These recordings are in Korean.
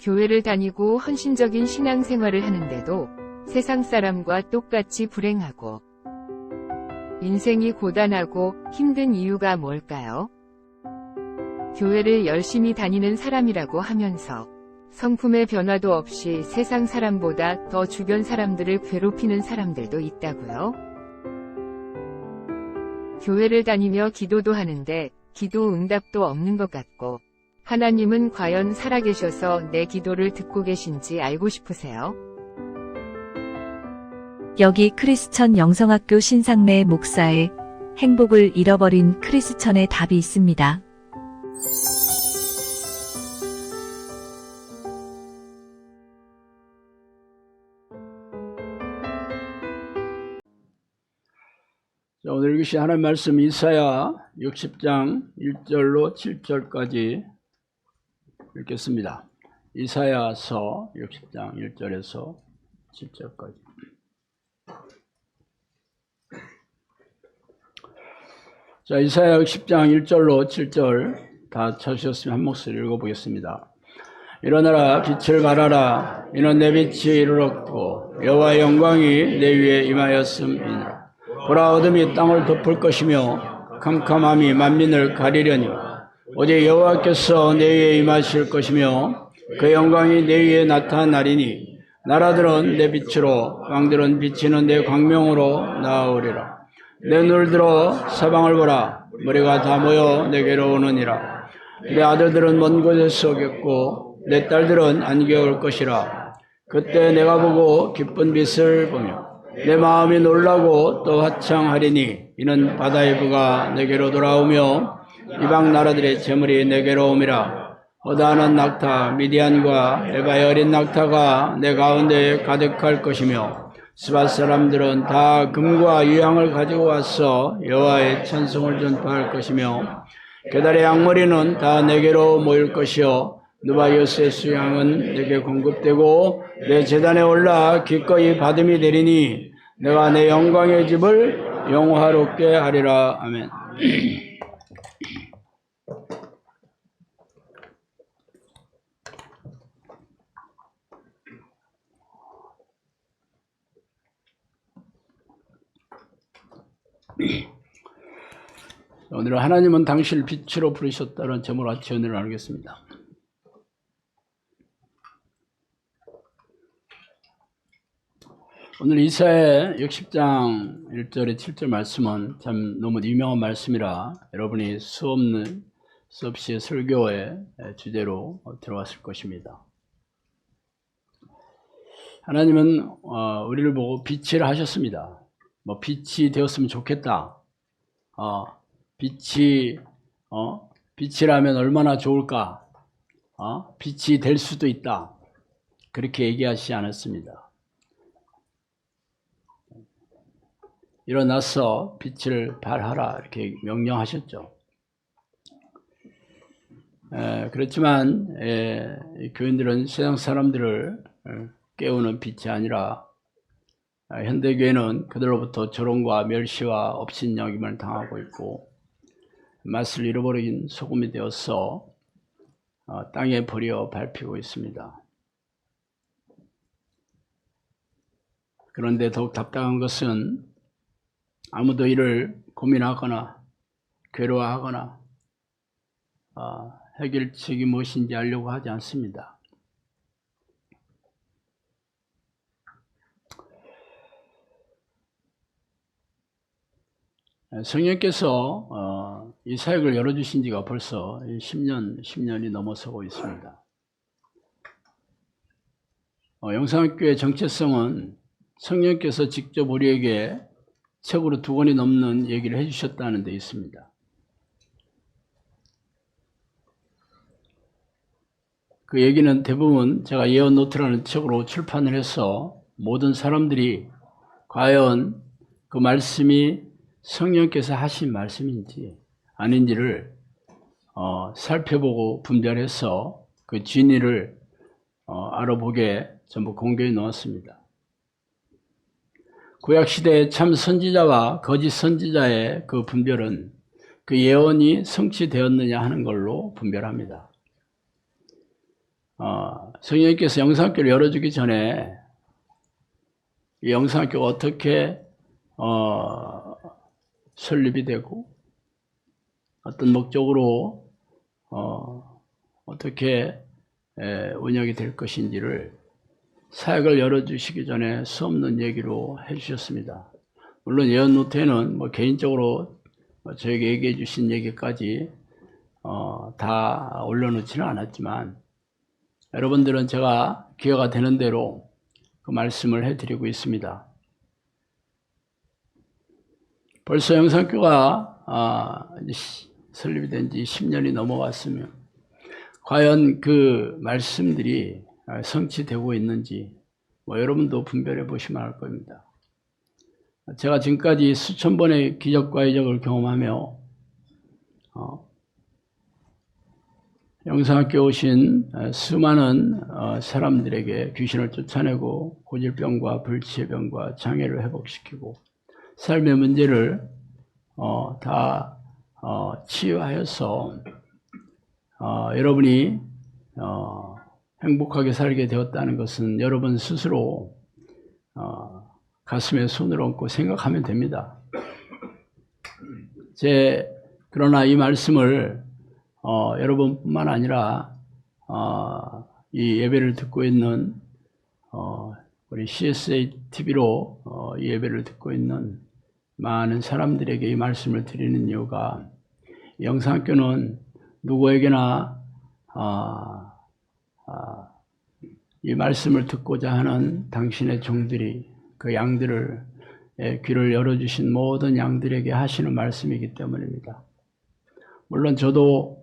교회를 다니고 헌신적인 신앙생활을 하는데도 세상 사람과 똑같이 불행하고 인생이 고단하고 힘든 이유가 뭘까요? 교회를 열심히 다니는 사람이라고 하면서 성품의 변화도 없이 세상 사람보다 더 주변 사람들을 괴롭히는 사람들도 있다고요? 교회를 다니며 기도도 하는데 기도 응답도 없는 것 같고, 하나님은 과연 살아계셔서 내 기도를 듣고 계신지 알고 싶으세요? 여기 크리스천 영성학교 신상래 목사의 행복을 잃어버린 크리스천의 답이 있습니다. 자, 오늘 읽으신 하나님 말씀 이사야 60장 1절로 7절까지 읽겠습니다. 이사야서 60장 1절에서 7절까지. 자, 이사야 60장 1절로 7절 다 찾으셨으면 한 목소리 읽어보겠습니다. 일어나라, 빛을 발하라. 이는 내 빛이 이르렀고 여호와의 영광이 내 위에 임하였음이니라. 보라, 어둠이 땅을 덮을 것이며 캄캄함이 만민을 가리려니 오직 여호와께서 내 위에 임하실 것이며 그 영광이 내 위에 나타나리니 나라들은 내 빛으로 왕들은 비치는 내 광명으로 나아오리라. 내 눈을 들어 사방을 보라. 무리가 다 모여 내게로 오느니라. 내 아들들은 먼 곳에서 오겠고 내 딸들은 안개 올 것이라. 그때 내가 보고 기쁜 빛을 보며 내 마음이 놀라고 또 화창하리니 이는 바다의 부가 내게로 돌아오며 이방 나라들의 재물이 내게로 옴이라. 호다하는 낙타 미디안과 에바의 어린 낙타가 내 가운데에 가득할 것이며 스밧 사람들은 다 금과 유향을 가지고 와서 여호와의 찬송을 전파할 것이며 게달의 양머리는 다 내게로 모일 것이요 누바이오스의 수양은 내게 공급되고 내 제단에 올라 기꺼이 받음이 되리니 내가 내 영광의 집을 영화롭게 하리라. 아멘. 오늘은 하나님은 당신을 빛으로 부르셨다는 제목으로 같이 은혜를 나누겠습니다. 오늘 이사야 60장 1절에 7절 말씀은 참 너무 유명한 말씀이라 여러분이 수없이 설교의 주제로 들어왔을 것입니다. 하나님은 우리를 보고 빛을 하셨습니다. 빛이 되었으면 좋겠다. 빛이라면 얼마나 좋을까? 빛이 될 수도 있다. 그렇게 얘기하시지 않았습니다. 일어나서 빛을 발하라 이렇게 명령하셨죠. 그렇지만 교인들은 세상 사람들을 깨우는 빛이 아니라 현대교회는 그들로부터 조롱과 멸시와 업신여김을 당하고 있고 맛을 잃어버린 소금이 되어서 땅에 버려 밟히고 있습니다. 그런데 더욱 답답한 것은 아무도 이를 고민하거나 괴로워하거나 해결책이 무엇인지 알려고 하지 않습니다. 성령께서 이 사역을 열어주신 지가 벌써 10년이 넘어서고 있습니다. 영성학교의 정체성은 성령께서 직접 우리에게 책으로 2권이 넘는 얘기를 해주셨다는 데 있습니다. 그 얘기는 대부분 제가 예언 노트라는 책으로 출판을 해서 모든 사람들이 과연 그 말씀이 성령께서 하신 말씀인지 아닌지를 살펴보고 분별해서 그 진위를 알아보게 전부 공개해 놓았습니다. 구약시대의 참 선지자와 거짓 선지자의 그 분별은 그 예언이 성취되었느냐 하는 걸로 분별합니다. 성령님께서 영상학교를 열어주기 전에 이 영상학교가 어떻게 설립이 되고 어떤 목적으로 어떻게 운영이 될 것인지를 사역을 열어주시기 전에 수없는 얘기로 해주셨습니다. 물론 예언 노트에는 개인적으로 저에게 얘기해 주신 얘기까지 다 올려놓지는 않았지만 여러분들은 제가 기회가 되는 대로 그 말씀을 해드리고 있습니다. 벌써 영상교가 설립이 된 지 10년이 넘어갔으면 과연 그 말씀들이 성취되고 있는지 여러분도 분별해 보시면 알 겁니다. 제가 지금까지 수천 번의 기적과 이적을 경험하며 영상학교 오신 수많은 사람들에게 귀신을 쫓아내고 고질병과 불치의 병과 장애를 회복시키고 삶의 문제를 다 치유하여서 여러분이 행복하게 살게 되었다는 것은 여러분 스스로 가슴에 손을 얹고 생각하면 됩니다. 그러나 이 말씀을 여러분뿐만 아니라 이 예배를 듣고 있는 우리 CSA TV로 이 예배를 듣고 있는 많은 사람들에게 이 말씀을 드리는 이유가 영상학교는 누구에게나 이 말씀을 듣고자 하는 당신의 종들이 그 양들을 귀를 열어주신 모든 양들에게 하시는 말씀이기 때문입니다. 물론 저도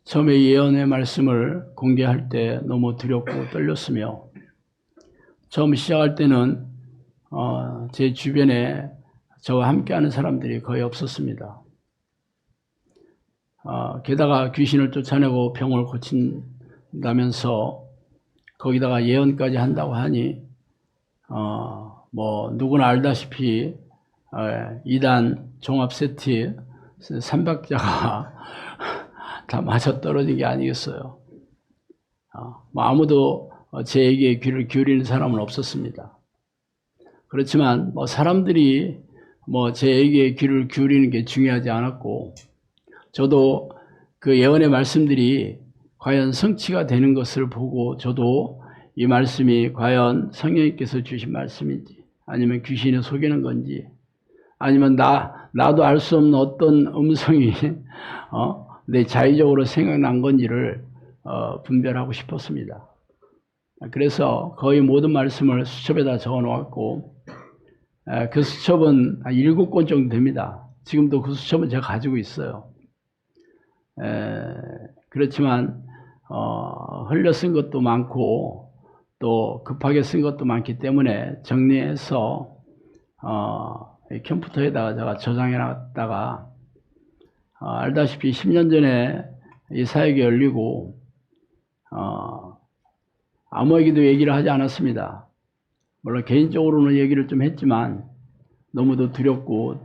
처음에 예언의 말씀을 공개할 때 너무 두렵고 떨렸으며 처음 시작할 때는 제 주변에 저와 함께하는 사람들이 거의 없었습니다. 게다가 귀신을 쫓아내고 병을 고친다면서 거기다가 예언까지 한다고 하니 누구나 알다시피 2단 종합 세트 300자가 다 맞아떨어진 게 아니겠어요. 아무도 제 얘기에 귀를 기울이는 사람은 없었습니다. 그렇지만 사람들이 제 얘기에 귀를 기울이는 게 중요하지 않았고 저도 그 예언의 말씀들이 과연 성취가 되는 것을 보고 저도 이 말씀이 과연 성령님께서 주신 말씀인지 아니면 귀신이 속이는 건지 아니면 나도 알 수 없는 어떤 음성이 내 자의적으로 생각난 건지를 분별하고 싶었습니다. 그래서 거의 모든 말씀을 수첩에다 적어 놓았고 그 수첩은 한 7권 정도 됩니다. 지금도 그 수첩은 제가 가지고 있어요. 그렇지만 흘려 쓴 것도 많고 또 급하게 쓴 것도 많기 때문에 정리해서 컴퓨터에다가 제가 저장해 놨다가 알다시피 10년 전에 이 사역이 열리고 아무에게도 얘기를 하지 않았습니다. 물론 개인적으로는 얘기를 좀 했지만 너무도 두렵고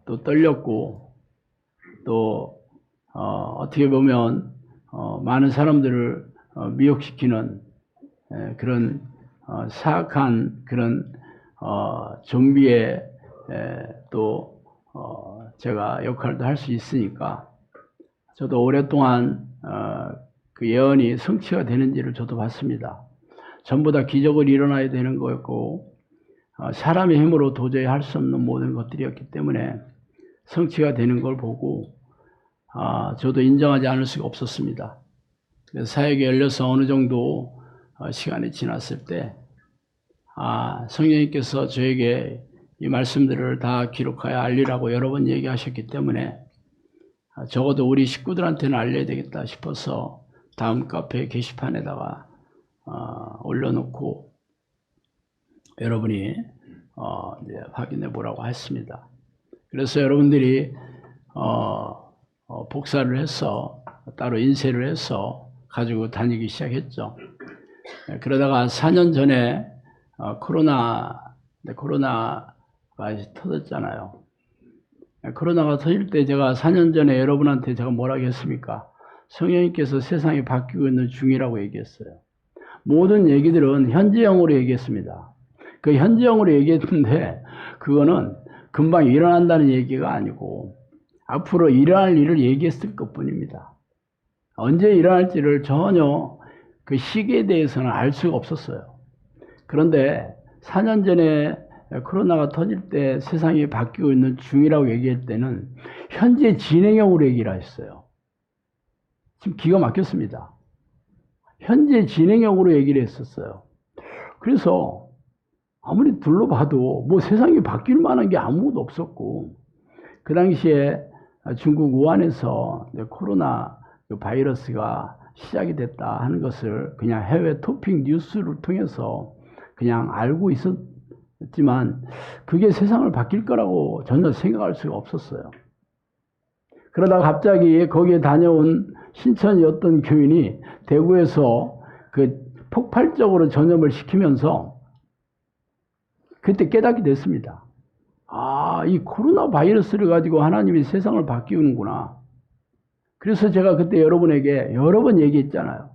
또 떨렸고 또 어떻게 보면 많은 사람들을 미혹시키는 그런 사악한 그런 좀비의 또 제가 역할도 할 수 있으니까 저도 오랫동안 그 예언이 성취가 되는지를 저도 봤습니다. 전부 다 기적을 일어나야 되는 거였고 사람의 힘으로 도저히 할 수 없는 모든 것들이었기 때문에 성취가 되는 걸 보고 저도 인정하지 않을 수가 없었습니다. 그래서 사역이 열려서 어느 정도 시간이 지났을 때 성령님께서 저에게 이 말씀들을 다 기록하여 알리라고 여러 번 얘기하셨기 때문에 적어도 우리 식구들한테는 알려야 되겠다 싶어서 다음 카페 게시판에다가 올려놓고 여러분이 이제 확인해 보라고 했습니다. 그래서 여러분들이 복사를 해서 따로 인쇄를 해서 가지고 다니기 시작했죠. 그러다가 4년 전에 코로나가 터졌잖아요. 코로나가 터질 때 제가 4년 전에 여러분한테 제가 뭐라고 했습니까? 성령님께서 세상이 바뀌고 있는 중이라고 얘기했어요. 모든 얘기들은 현재형으로 얘기했습니다. 그 현재형으로 얘기했는데 그거는 금방 일어난다는 얘기가 아니고 앞으로 일어날 일을 얘기했을 것뿐입니다. 언제 일어날지를 전혀 그 시기에 대해서는 알 수가 없었어요. 그런데 4년 전에 코로나가 터질 때 세상이 바뀌고 있는 중이라고 얘기할 때는 현재 진행형으로 얘기를 했어요. 지금 기가 막혔습니다. 현재 진행형으로 얘기를 했었어요. 그래서 아무리 둘러봐도 뭐 세상이 바뀔 만한 게 아무것도 없었고, 그 당시에 중국 우한에서 코로나 바이러스가 시작이 됐다 하는 것을 그냥 해외 토픽 뉴스를 통해서 그냥 알고 있었지만 그게 세상을 바뀔 거라고 전혀 생각할 수가 없었어요. 그러다가 갑자기 거기에 다녀온 신천이 어떤 교인이 대구에서 그 폭발적으로 전염을 시키면서 그때 깨닫게 됐습니다. 아, 이 코로나 바이러스를 가지고 하나님이 세상을 바뀌는구나. 그래서 제가 그때 여러분에게 여러 번 얘기했잖아요.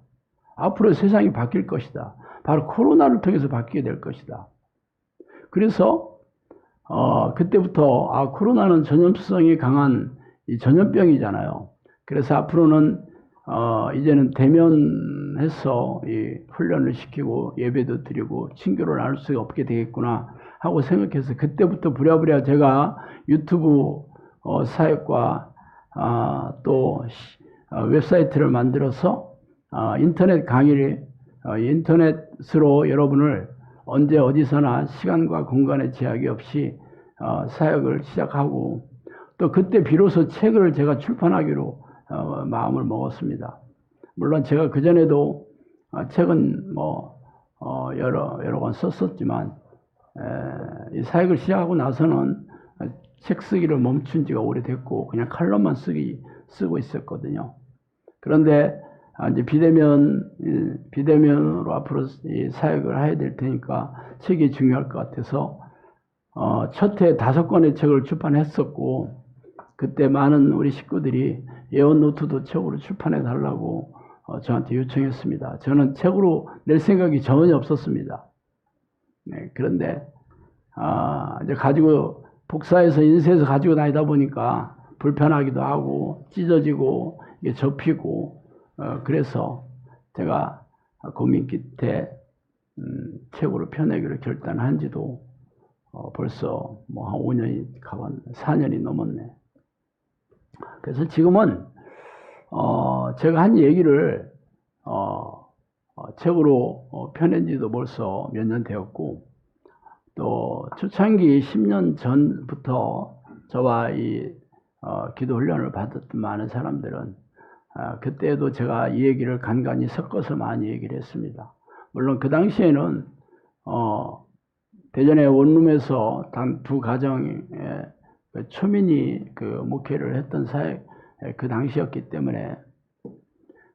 앞으로 세상이 바뀔 것이다. 바로 코로나를 통해서 바뀌게 될 것이다. 그래서 그때부터 코로나는 전염성이 강한 이 전염병이잖아요. 그래서 앞으로는 이제는 대면해서 이 훈련을 시키고 예배도 드리고 친교를 나눌 수가 없게 되겠구나 하고 생각해서 그때부터 부랴부랴 제가 유튜브 사역과 또 웹사이트를 만들어서 인터넷 강의를 인터넷으로 여러분을 언제 어디서나 시간과 공간의 제약이 없이 사역을 시작하고 또 그때 비로소 책을 제가 출판하기로 마음을 먹었습니다. 물론 제가 그전에도 책은 여러 권 썼었지만 이 사역을 시작하고 나서는 책 쓰기를 멈춘 지가 오래됐고 그냥 칼럼만 쓰고 있었거든요. 그런데 이제 비대면으로 앞으로 이 사역을 해야 될 테니까 책이 중요할 것 같아서 첫 해 5권의 책을 출판했었고 그때 많은 우리 식구들이 예언 노트도 책으로 출판해 달라고 저한테 요청했습니다. 저는 책으로 낼 생각이 전혀 없었습니다. 네, 그런데 이제 가지고 복사해서 인쇄해서 가지고 다니다 보니까 불편하기도 하고 찢어지고 이게 접히고 그래서 제가 고민 끝에 책으로 펴내기로 결단한 지도 벌써 한 5년이 가봤네. 4년이 넘었네. 그래서 지금은 제가 한 얘기를 책으로 펴낸 지도 벌써 몇 년 되었고 또 초창기 10년 전부터 저와 이 기도 훈련을 받았던 많은 사람들은 그때도 제가 이 얘기를 간간히 섞어서 많이 얘기를 했습니다. 물론 그 당시에는 대전의 원룸에서 단 2가정의 초민이 그 목회를 했던 사역 그 당시였기 때문에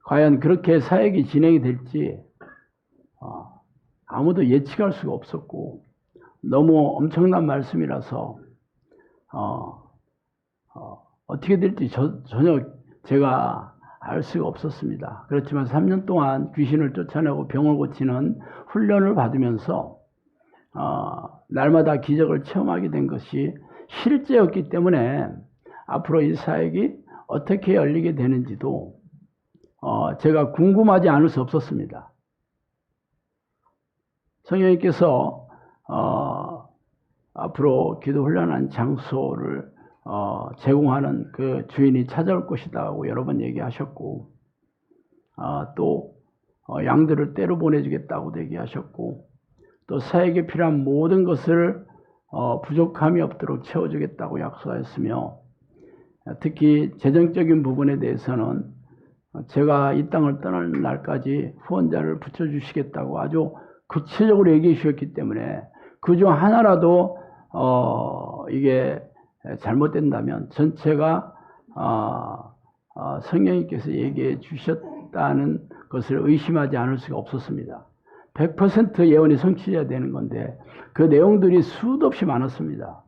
과연 그렇게 사역이 진행이 될지 아무도 예측할 수가 없었고 너무 엄청난 말씀이라서 어떻게 될지 전혀 제가 알 수가 없었습니다. 그렇지만 3년 동안 귀신을 쫓아내고 병을 고치는 훈련을 받으면서 날마다 기적을 체험하게 된 것이 실제였기 때문에 앞으로 이 사역이 어떻게 열리게 되는지도 제가 궁금하지 않을 수 없었습니다. 성령님께서 앞으로 기도 훈련한 장소를 제공하는 그 주인이 찾아올 것이다고 여러 번 얘기하셨고 또 양들을 때로 보내주겠다고도 얘기하셨고 또 사역에 필요한 모든 것을 부족함이 없도록 채워주겠다고 약속하였으며 특히 재정적인 부분에 대해서는 제가 이 땅을 떠날 날까지 후원자를 붙여주시겠다고 아주 구체적으로 얘기해 주셨기 때문에 그중 하나라도 이게 잘못된다면 전체가 성령님께서 얘기해 주셨다는 것을 의심하지 않을 수가 없었습니다. 100% 예언이 성취해야 되는 건데 그 내용들이 수도 없이 많았습니다.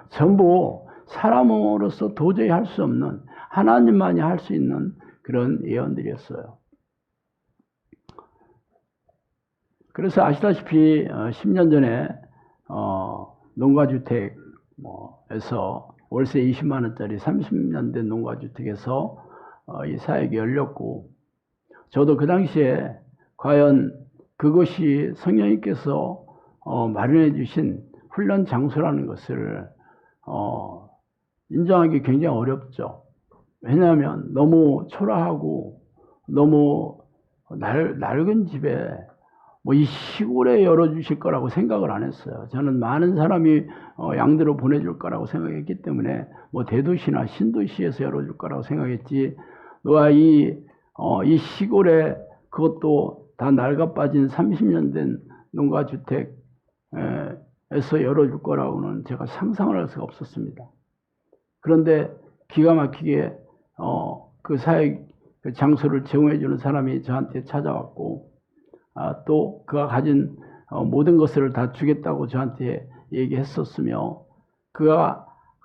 전부 사람으로서 도저히 할 수 없는 하나님만이 할 수 있는 그런 예언들이었어요. 그래서 아시다시피 10년 전에 농가주택에서 월세 20만 원짜리 30년 된 농가주택에서 이 사역이 열렸고, 저도 그 당시에 과연 그것이 성령님께서 마련해 주신 훈련 장소라는 것을 인정하기 굉장히 어렵죠. 왜냐하면 너무 초라하고 너무 낡은 집에 뭐 이 시골에 열어주실 거라고 생각을 안 했어요. 저는 많은 사람이 양들을 보내줄 거라고 생각했기 때문에 뭐 대도시나 신도시에서 열어줄 거라고 생각했지, 누가 이 시골에, 그것도 다 낡아 빠진 30년 된 농가주택에서 열어줄 거라고는 제가 상상을 할 수가 없었습니다. 그런데 기가 막히게 그 사역 그 장소를 제공해 주는 사람이 저한테 찾아왔고, 또 그가 가진 모든 것을 다 주겠다고 저한테 얘기했었으며,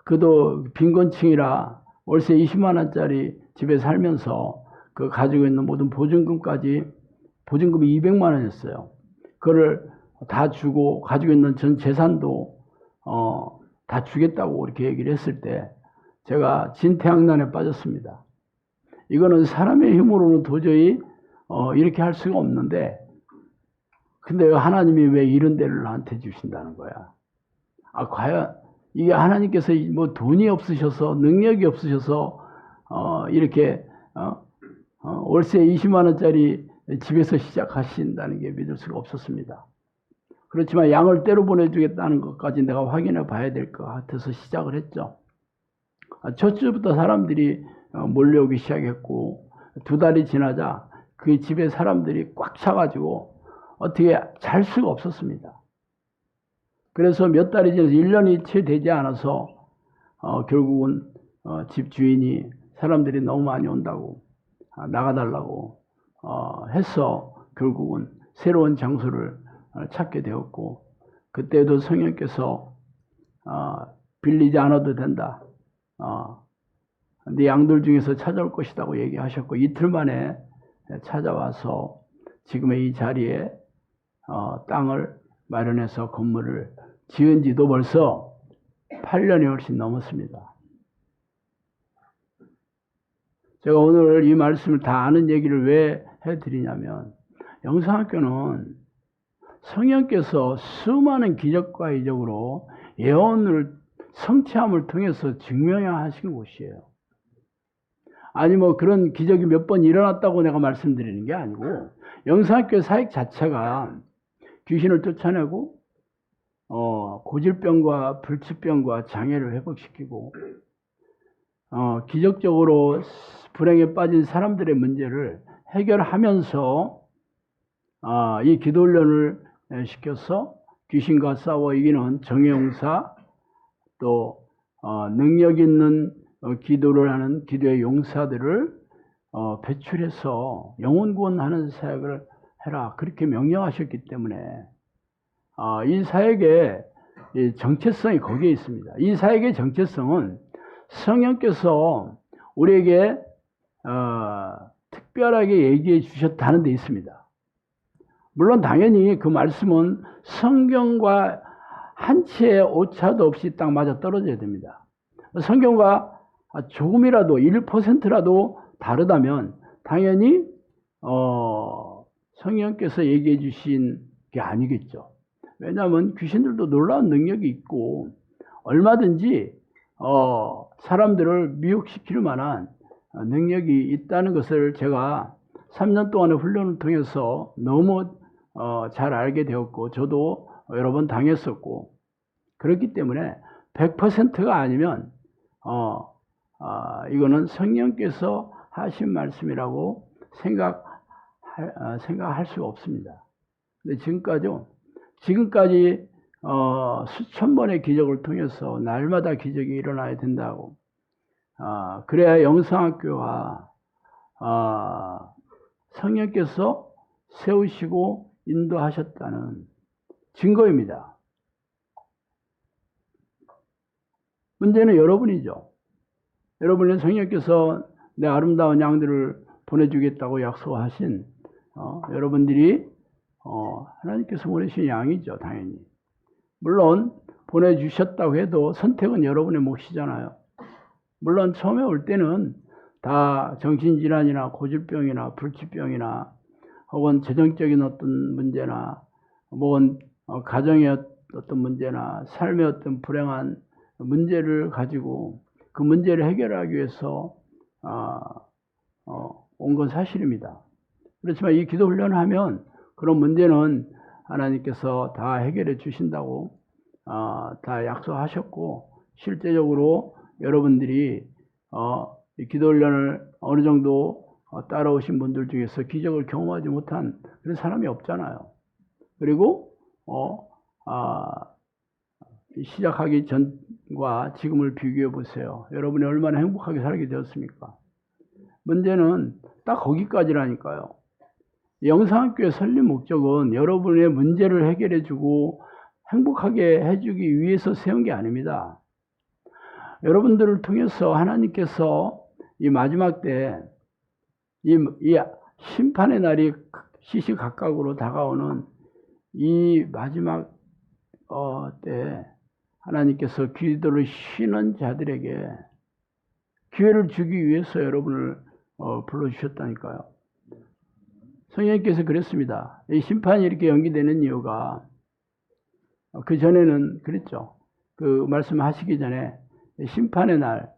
그도 빈곤층이라 월세 20만 원짜리 집에 살면서 그 가지고 있는 모든 보증금이 200만 원이었어요. 그거를 다 주고 가지고 있는 전 재산도 다 주겠다고 이렇게 얘기를 했을 때 제가 진퇴양난에 빠졌습니다. 이거는 사람의 힘으로는 도저히 이렇게 할 수가 없는데, 근데 하나님이 왜 이런 데를 나한테 주신다는 거야? 과연 이게 하나님께서 뭐 돈이 없으셔서, 능력이 없으셔서 이렇게 월세 20만 원짜리 집에서 시작하신다는 게 믿을 수가 없었습니다. 그렇지만 양을 때로 보내주겠다는 것까지 내가 확인해 봐야 될 것 같아서 시작을 했죠. 첫 주부터 사람들이 몰려오기 시작했고, 2달이 지나자 그 집에 사람들이 꽉 차가지고 어떻게 잘 수가 없었습니다. 그래서 몇 달이 지나서 1년이 채 되지 않아서 결국은 집 주인이 사람들이 너무 많이 온다고 나가달라고 해서 결국은 새로운 장소를 찾게 되었고, 그때도 성령께서 빌리지 않아도 된다, 네 양들 중에서 찾아올 것이라고 얘기하셨고, 이틀 만에 찾아와서 지금의 이 자리에 땅을 마련해서 건물을 지은 지도 벌써 8년이 훨씬 넘었습니다. 제가 오늘 이 말씀을 다 아는 얘기를 왜 해드리냐면, 영성학교는 성령께서 수많은 기적과 이적으로 예언을 성취함을 통해서 증명하신 곳이에요. 아니 뭐 그런 기적이 몇 번 일어났다고 내가 말씀드리는 게 아니고, 영성학교 사역 자체가 귀신을 쫓아내고 고질병과 불치병과 장애를 회복시키고 기적적으로 불행에 빠진 사람들의 문제를 해결하면서 이 기도훈련을 시켜서 귀신과 싸워 이기는 정예용사, 또 능력 있는 기도를 하는 기도의 용사들을 배출해서 영혼 구원하는 사역을 해라, 그렇게 명령하셨기 때문에 이 사역의 정체성이 거기에 있습니다. 이 사역의 정체성은 성령께서 우리에게 특별하게 얘기해 주셨다는 데 있습니다. 물론 당연히 그 말씀은 성경과 한 치의 오차도 없이 딱 맞아 떨어져야 됩니다. 성경과 조금이라도 1%라도 다르다면 당연히 성령께서 얘기해 주신 게 아니겠죠. 왜냐하면 귀신들도 놀라운 능력이 있고 얼마든지 사람들을 미혹시킬 만한 능력이 있다는 것을 제가 3년 동안의 훈련을 통해서 너무 잘 알게 되었고, 저도 여러 번 당했었고, 그렇기 때문에 100%가 아니면 이거는 성령께서 하신 말씀이라고 생각할 수가 없습니다. 근데 지금까지 수천 번의 기적을 통해서 날마다 기적이 일어나야 된다고, 그래야 영성학교가 성령께서 세우시고 인도하셨다는 증거입니다. 문제는 여러분이죠. 여러분은 성령께서 내 아름다운 양들을 보내주겠다고 약속하신 여러분들이 하나님께서 보내신 양이죠, 당연히. 물론 보내주셨다고 해도 선택은 여러분의 몫이잖아요. 물론 처음에 올 때는 다 정신질환이나 고질병이나 불치병이나 혹은 재정적인 어떤 문제나 혹은 가정의 어떤 문제나 삶의 어떤 불행한 문제를 가지고 그 문제를 해결하기 위해서 온 건 사실입니다. 그렇지만 이 기도 훈련을 하면 그런 문제는 하나님께서 다 해결해 주신다고 다 약속하셨고, 실제적으로 여러분들이 이 기도 훈련을 어느 정도 따라오신 분들 중에서 기적을 경험하지 못한 그런 사람이 없잖아요. 그리고 시작하기 전과 지금을 비교해 보세요. 여러분이 얼마나 행복하게 살게 되었습니까? 문제는 딱 거기까지라니까요. 영상학교의 설립 목적은 여러분의 문제를 해결해 주고 행복하게 해주기 위해서 세운 게 아닙니다. 여러분들을 통해서 하나님께서 이 마지막 때 이 심판의 날이 시시각각으로 다가오는 이 마지막 때 하나님께서 기도를 쉬는 자들에게 기회를 주기 위해서 여러분을 불러주셨다니까요. 성령님께서 그랬습니다. 이 심판이 이렇게 연기되는 이유가 그 전에는 그랬죠. 그 말씀하시기 전에 심판의 날,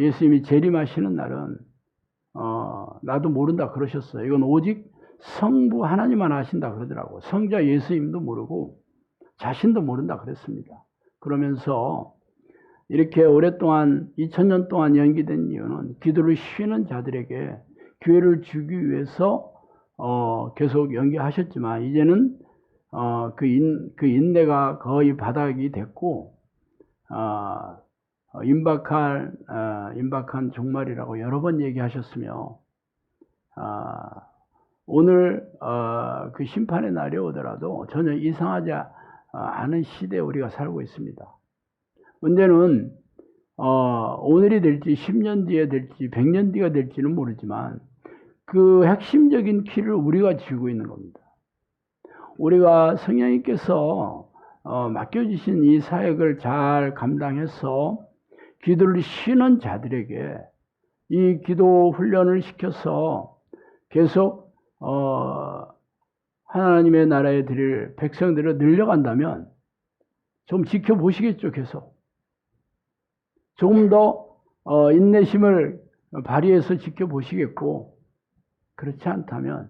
예수님이 재림하시는 날은 나도 모른다 그러셨어요. 이건 오직 성부 하나님만 아신다 그러더라고. 성자 예수님도 모르고 자신도 모른다 그랬습니다. 그러면서 이렇게 오랫동안 2000년 동안 연기된 이유는 기도를 쉬는 자들에게 기회를 주기 위해서 계속 연기하셨지만 이제는 그 인내가 거의 바닥이 됐고 임박한 종말이라고 여러 번 얘기하셨으며 오늘 그 심판의 날이 오더라도 전혀 이상하지 않은 시대에 우리가 살고 있습니다. 문제는 오늘이 될지 10년 뒤에 될지 100년 뒤가 될지는 모르지만 그 핵심적인 키를 우리가 쥐고 있는 겁니다. 우리가 성령님께서 맡겨주신 이 사역을 잘 감당해서 기도를 쉬는 자들에게 이 기도 훈련을 시켜서 계속 하나님의 나라에 드릴 백성들을 늘려간다면 좀 지켜보시겠죠. 계속 조금 더 인내심을 발휘해서 지켜보시겠고, 그렇지 않다면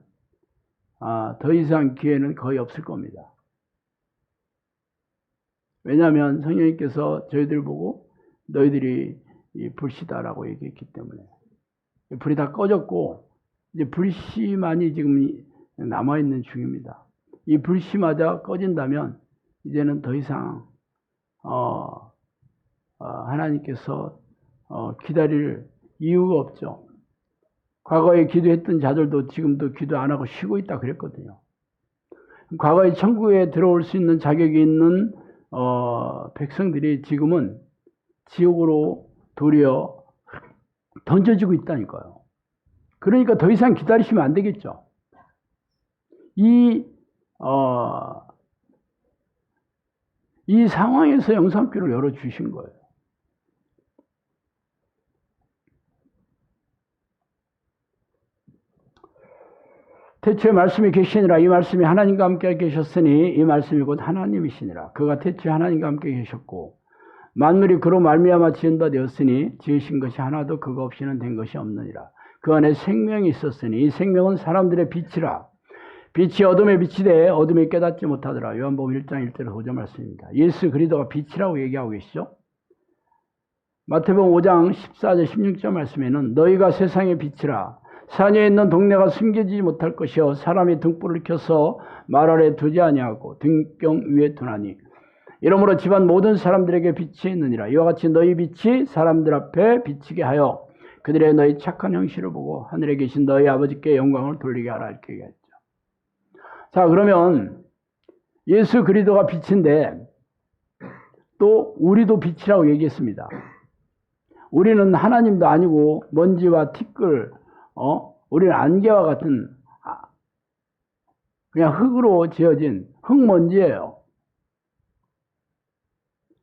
더 이상 기회는 거의 없을 겁니다. 왜냐하면 성령님께서 저희들 보고 너희들이 불씨다라고 얘기했기 때문에. 불이 다 꺼졌고 이제 불씨만이 지금 남아있는 중입니다. 이 불씨마저 꺼진다면 이제는 더 이상 하나님께서 기다릴 이유가 없죠. 과거에 기도했던 자들도 지금도 기도 안 하고 쉬고 있다 그랬거든요. 과거에 천국에 들어올 수 있는 자격이 있는 백성들이 지금은 지옥으로 도리어 던져지고 있다니까요. 그러니까 더 이상 기다리시면 안 되겠죠. 이 상황에서 영상교를 열어주신 거예요. 태초에 말씀이 계시니라. 이 말씀이 하나님과 함께 계셨으니 이 말씀이 곧 하나님이시니라. 그가 태초에 하나님과 함께 계셨고 만물이 그로 말미암아 지은 바 되었으니 지으신 것이 하나도 그거 없이는 된 것이 없느니라. 그 안에 생명이 있었으니 이 생명은 사람들의 빛이라. 빛이 어둠에 빛이 돼 어둠이 깨닫지 못하더라. 요한복음 1장 1절에서 5절 말씀입니다. 예수 그리스도가 빛이라고 얘기하고 계시죠. 마태복음 5장 14절 16절 말씀에는 너희가 세상의 빛이라. 산에 있는 동네가 숨겨지지 못할 것이요 사람이 등불을 켜서 말 아래 두지 아니하고 등경 위에 두나니 이러므로 집안 모든 사람들에게 빛이 있느니라. 이와 같이 너희 빛이 사람들 앞에 비치게 하여 그들의 너희 착한 형실을 보고 하늘에 계신 너희 아버지께 영광을 돌리게 하라 이렇게 얘기했죠. 자, 그러면 예수 그리스도가 빛인데 또 우리도 빛이라고 얘기했습니다. 우리는 하나님도 아니고 먼지와 티끌, 우리는 안개와 같은 그냥 흙으로 지어진 흙먼지예요.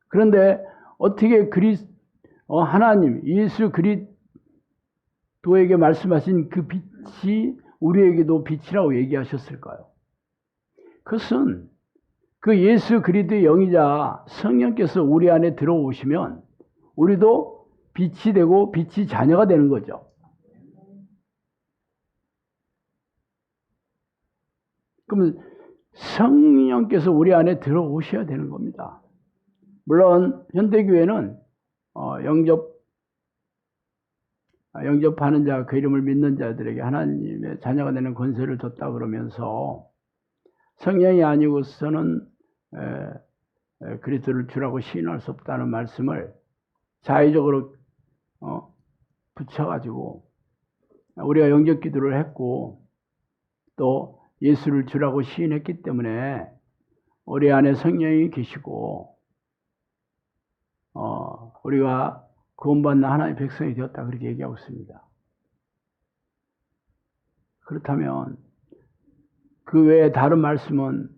그런데 어떻게 하나님, 예수 그리스도에게 말씀하신 그 빛이 우리에게도 빛이라고 얘기하셨을까요? 그것은 그 예수 그리스도의 영이자 성령께서 우리 안에 들어오시면 우리도 빛이 되고 빛이 자녀가 되는 거죠. 그러면 성령께서 우리 안에 들어오셔야 되는 겁니다. 물론 현대교회는 영접하는 자, 그 이름을 믿는 자들에게 하나님의 자녀가 되는 권세를 줬다 그러면서 성령이 아니고서는 그리스도를 주라고 시인할 수 없다는 말씀을 자의적으로 붙여가지고 우리가 영접 기도를 했고 또 예수를 주라고 시인했기 때문에 우리 안에 성령이 계시고 우리가 구원받는 하나님의 백성이 되었다 그렇게 얘기하고 있습니다. 그렇다면 그 외에 다른 말씀은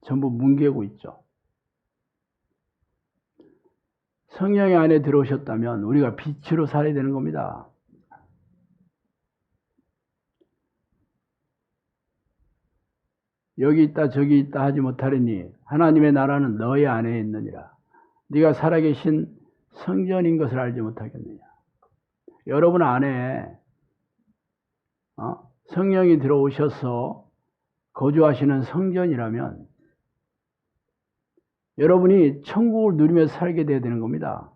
전부 뭉개고 있죠. 성령이 안에 들어오셨다면 우리가 빛으로 살아야 되는 겁니다. 여기 있다 저기 있다 하지 못하리니 하나님의 나라는 너희 안에 있느니라. 네가 살아계신 성전인 것을 알지 못하겠느냐. 여러분 안에 성령이 들어오셔서 거주하시는 성전이라면 여러분이 천국을 누리며 살게 돼야 되는 겁니다.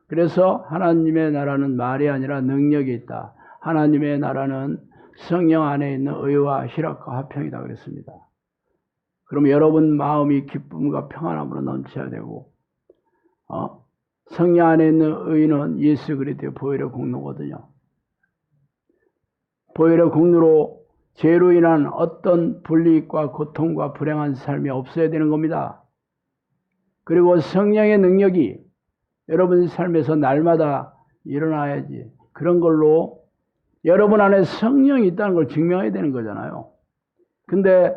그래서 하나님의 나라는 말이 아니라 능력이 있다. 하나님의 나라는 성령 안에 있는 의와 희락과 화평이다 그랬습니다. 그럼 여러분 마음이 기쁨과 평안함으로 넘쳐야 되고 성령 안에 있는 의는 예수 그리스도의 보혈의 공로거든요. 보혈의 공로로 죄로 인한 어떤 불이익과 고통과 불행한 삶이 없어야 되는 겁니다. 그리고 성령의 능력이 여러분 삶에서 날마다 일어나야지. 그런 걸로 여러분 안에 성령이 있다는 걸 증명해야 되는 거잖아요. 근데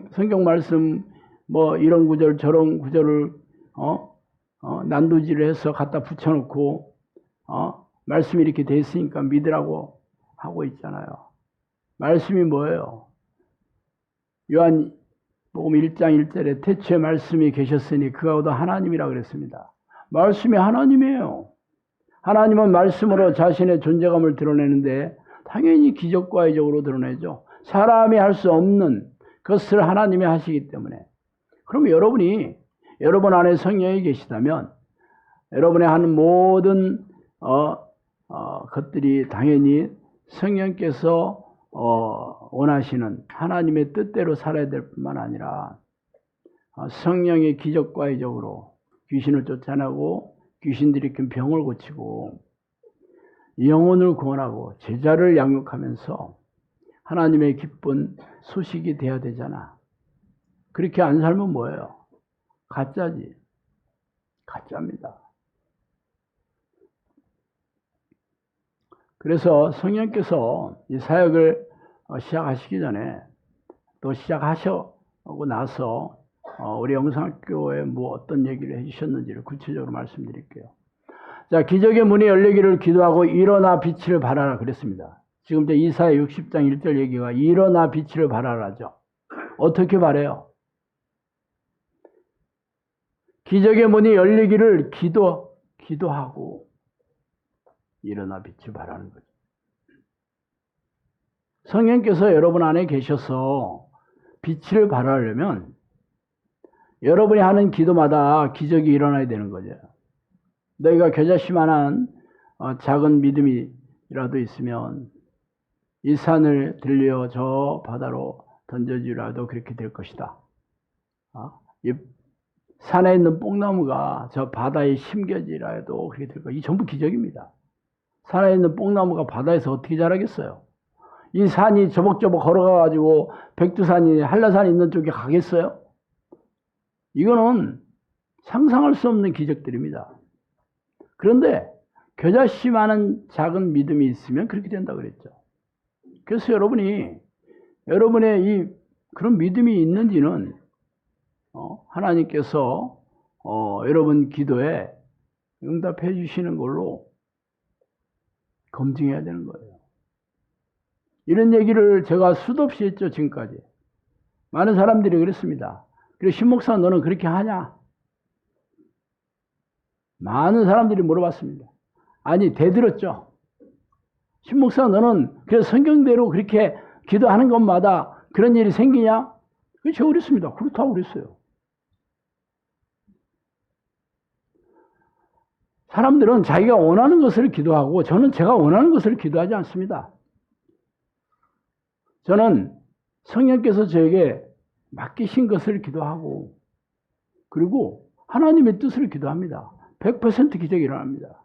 성경 말씀 이런 구절 저런 구절을 난도질을 해서 갖다 붙여놓고 말씀이 이렇게 돼 있으니까 믿으라고 하고 있잖아요. 말씀이 뭐예요? 요한복음 1장 1절에 태초에 말씀이 계셨으니 그하고도 하나님이라 그랬습니다. 말씀이 하나님이에요. 하나님은 말씀으로 자신의 존재감을 드러내는데 당연히 기적과의적으로 드러내죠. 사람이 할 수 없는 것을 하나님이 하시기 때문에. 그럼 여러분 안에 성령이 계시다면 여러분의 하는 모든 것들이 당연히 성령께서 원하시는 하나님의 뜻대로 살아야 될 뿐만 아니라 성령의 기적과의적으로 귀신을 쫓아내고 귀신들이 큰 병을 고치고 영혼을 구원하고 제자를 양육하면서 하나님의 기쁜 소식이 돼야 되잖아. 그렇게 안 살면 뭐예요? 가짜지. 가짜입니다. 그래서 성령께서 이 사역을 시작하시기 전에 또 시작하시고 나서 우리 영성학교에 어떤 얘기를 해주셨는지를 구체적으로 말씀드릴게요. 자, 기적의 문이 열리기를 기도하고 일어나 빛을 발하라 그랬습니다. 지금 이제 이사야 60장 1절 얘기가 일어나 빛을 발하라죠. 어떻게 발해요? 기적의 문이 열리기를 기도하고 일어나 빛을 발하는 거죠. 성령께서 여러분 안에 계셔서 빛을 발하려면 여러분이 하는 기도마다 기적이 일어나야 되는 거죠. 너희가 겨자씨만한 작은 믿음이라도 있으면 이 산을 들려 저 바다로 던져주라도 그렇게 될 것이다. 이 산에 있는 뽕나무가 저 바다에 심겨지라도 그렇게 될 것이다. 이 전부 기적입니다. 산에 있는 뽕나무가 바다에서 어떻게 자라겠어요? 이 산이 저벅저벅 걸어가가지고 백두산이 한라산이 있는 쪽에 가겠어요? 이거는 상상할 수 없는 기적들입니다. 그런데 겨자씨만한 작은 믿음이 있으면 그렇게 된다고 그랬죠. 그래서 여러분의 이 그런 믿음이 있는지는 하나님께서 여러분 기도에 응답해 주시는 걸로 검증해야 되는 거예요. 이런 얘기를 제가 수도 없이 했죠, 지금까지. 많은 사람들이 그랬습니다. 그리고 신목사 너는 그렇게 하냐? 많은 사람들이 물어봤습니다. 아니, 대들었죠. 신목사 너는 그래서 성경대로 그렇게 기도하는 것마다 그런 일이 생기냐? 제가 그랬습니다. 그렇다고 그랬어요. 사람들은 자기가 원하는 것을 기도하고 저는 제가 원하는 것을 기도하지 않습니다. 저는 성령께서 저에게 맡기신 것을 기도하고 그리고 하나님의 뜻을 기도합니다. 100% 기적이 일어납니다.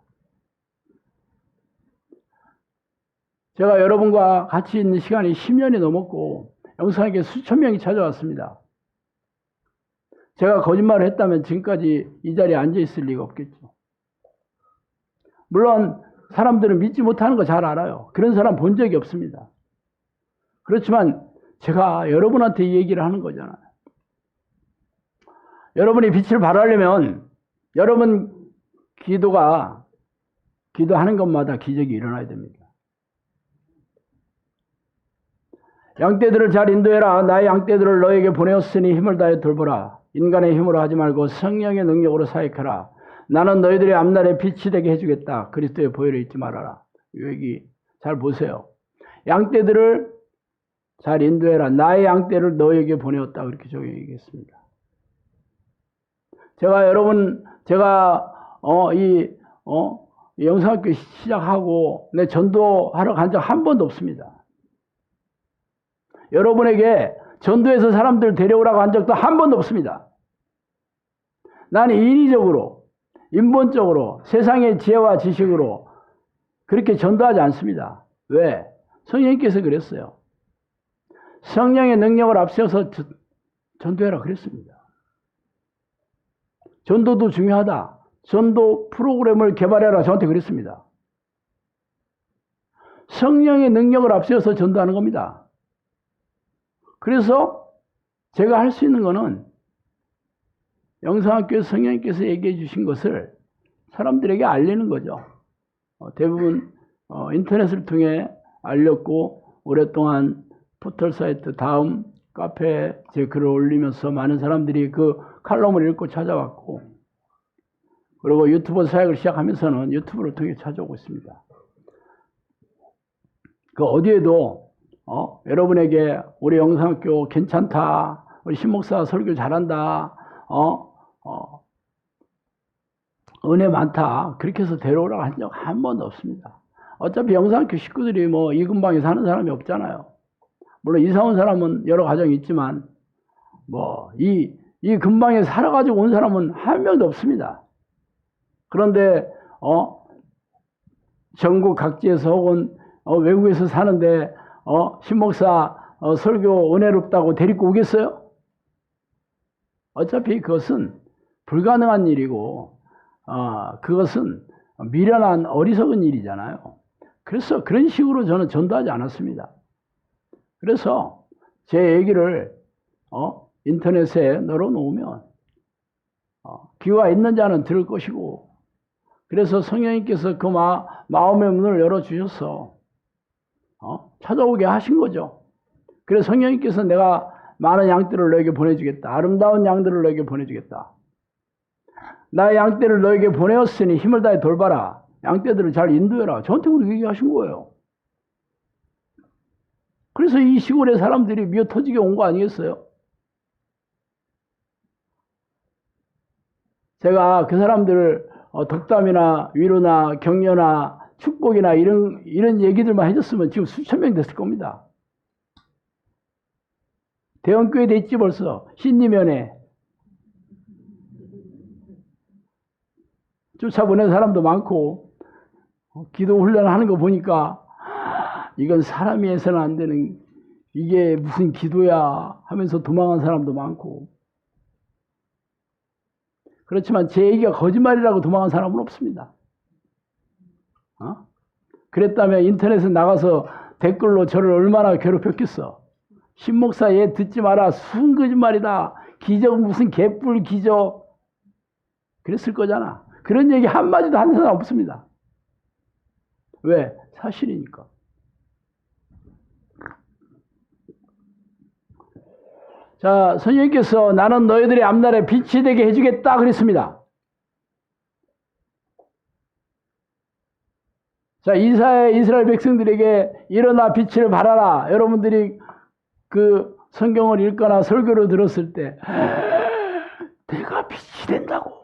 제가 여러분과 같이 있는 시간이 10년이 넘었고 영상에게 수천 명이 찾아왔습니다. 제가 거짓말을 했다면 지금까지 이 자리에 앉아 있을 리가 없겠죠. 물론 사람들은 믿지 못하는 거 잘 알아요. 그런 사람 본 적이 없습니다. 그렇지만 제가 여러분한테 이 얘기를 하는 거잖아요. 여러분이 빛을 발하려면 여러분 기도하는 것마다 기적이 일어나야 됩니다. 양떼들을 잘 인도해라. 나의 양떼들을 너에게 보내었으니 힘을 다해 돌보라. 인간의 힘으로 하지 말고 성령의 능력으로 사역하라. 나는 너희들의 앞날에 빛이 되게 해주겠다. 그리스도의 보혈을 잊지 말아라. 이 얘기 잘 보세요. 양떼들을 잘 인도해라. 나의 양떼를 너에게 보내었다. 그렇게 저기 얘기했습니다. 제가 이 영상학교 시작하고 내 전도하러 간 적 한 번도 없습니다. 여러분에게 전도해서 사람들 데려오라고 한 적도 한 번도 없습니다. 나는 인위적으로, 인본적으로, 세상의 지혜와 지식으로 그렇게 전도하지 않습니다. 왜? 성령님께서 그랬어요. 성령의 능력을 앞세워서 전도해라 그랬습니다. 전도도 중요하다. 전도 프로그램을 개발해라 저한테 그랬습니다. 성령의 능력을 앞세워서 전도하는 겁니다. 그래서 제가 할 수 있는 거는 영상학교에서 성령님께서 얘기해 주신 것을 사람들에게 알리는 거죠. 대부분 인터넷을 통해 알렸고 오랫동안 포털 사이트 다음 카페에 제 글을 올리면서 많은 사람들이 그 칼럼을 읽고 찾아왔고 그리고 유튜브 사역을 시작하면서는 유튜브를 통해 찾아오고 있습니다. 그 어디에도 여러분에게 우리 영상학교 괜찮다, 우리 신목사 설교 잘한다, 은혜 많다 그렇게 해서 데려오라고 한 적 한 번도 없습니다. 어차피 영상학교 식구들이 이 근방에 사는 사람이 없잖아요. 물론 이사 온 사람은 여러 가정이 있지만 이 근방에 살아가지고 온 사람은 한 명도 없습니다. 그런데 전국 각지에서 혹은 외국에서 사는데 신목사 설교 은혜롭다고 데리고 오겠어요? 어차피 그것은 불가능한 일이고 그것은 미련한 어리석은 일이잖아요. 그래서 그런 식으로 저는 전도하지 않았습니다. 그래서 제 얘기를 인터넷에 널어놓으면 귀가 있는 자는 들을 것이고 그래서 성령님께서 그 마음의 문을 열어주셔서 찾아오게 하신 거죠. 그래서 성령님께서 내가 많은 양떼를 너에게 보내주겠다. 아름다운 양들을 너에게 보내주겠다. 나의 양떼를 너에게 보내었으니 힘을 다해 돌봐라. 양떼들을 잘 인도해라. 저한테 그렇게 얘기하신 거예요. 그래서 이 시골의 사람들이 미어 터지게 온 거 아니겠어요? 제가 그 사람들을 덕담이나 위로나 격려나 축복이나 이런 얘기들만 해줬으면 지금 수천 명 됐을 겁니다. 대형교회 됐지 벌써. 신림연에 쫓아보낸 사람도 많고 기도 훈련하는 거 보니까 이건 사람이 해서는 안 되는, 이게 무슨 기도야 하면서 도망한 사람도 많고, 그렇지만 제 얘기가 거짓말이라고 도망한 사람은 없습니다. 그랬다면 인터넷에 나가서 댓글로 저를 얼마나 괴롭혔겠어. 신목사 얘 듣지 마라. 순 거짓말이다. 기적 무슨 개뿔 기적. 그랬을 거잖아. 그런 얘기 한마디도 하는 사람 없습니다. 왜? 사실이니까. 자, 선생님께서 나는 너희들의 앞날에 빛이 되게 해주겠다 그랬습니다. 자, 이스라엘 백성들에게 일어나 빛을 발하라. 여러분들이 그 성경을 읽거나 설교를 들었을 때 내가 빛이 된다고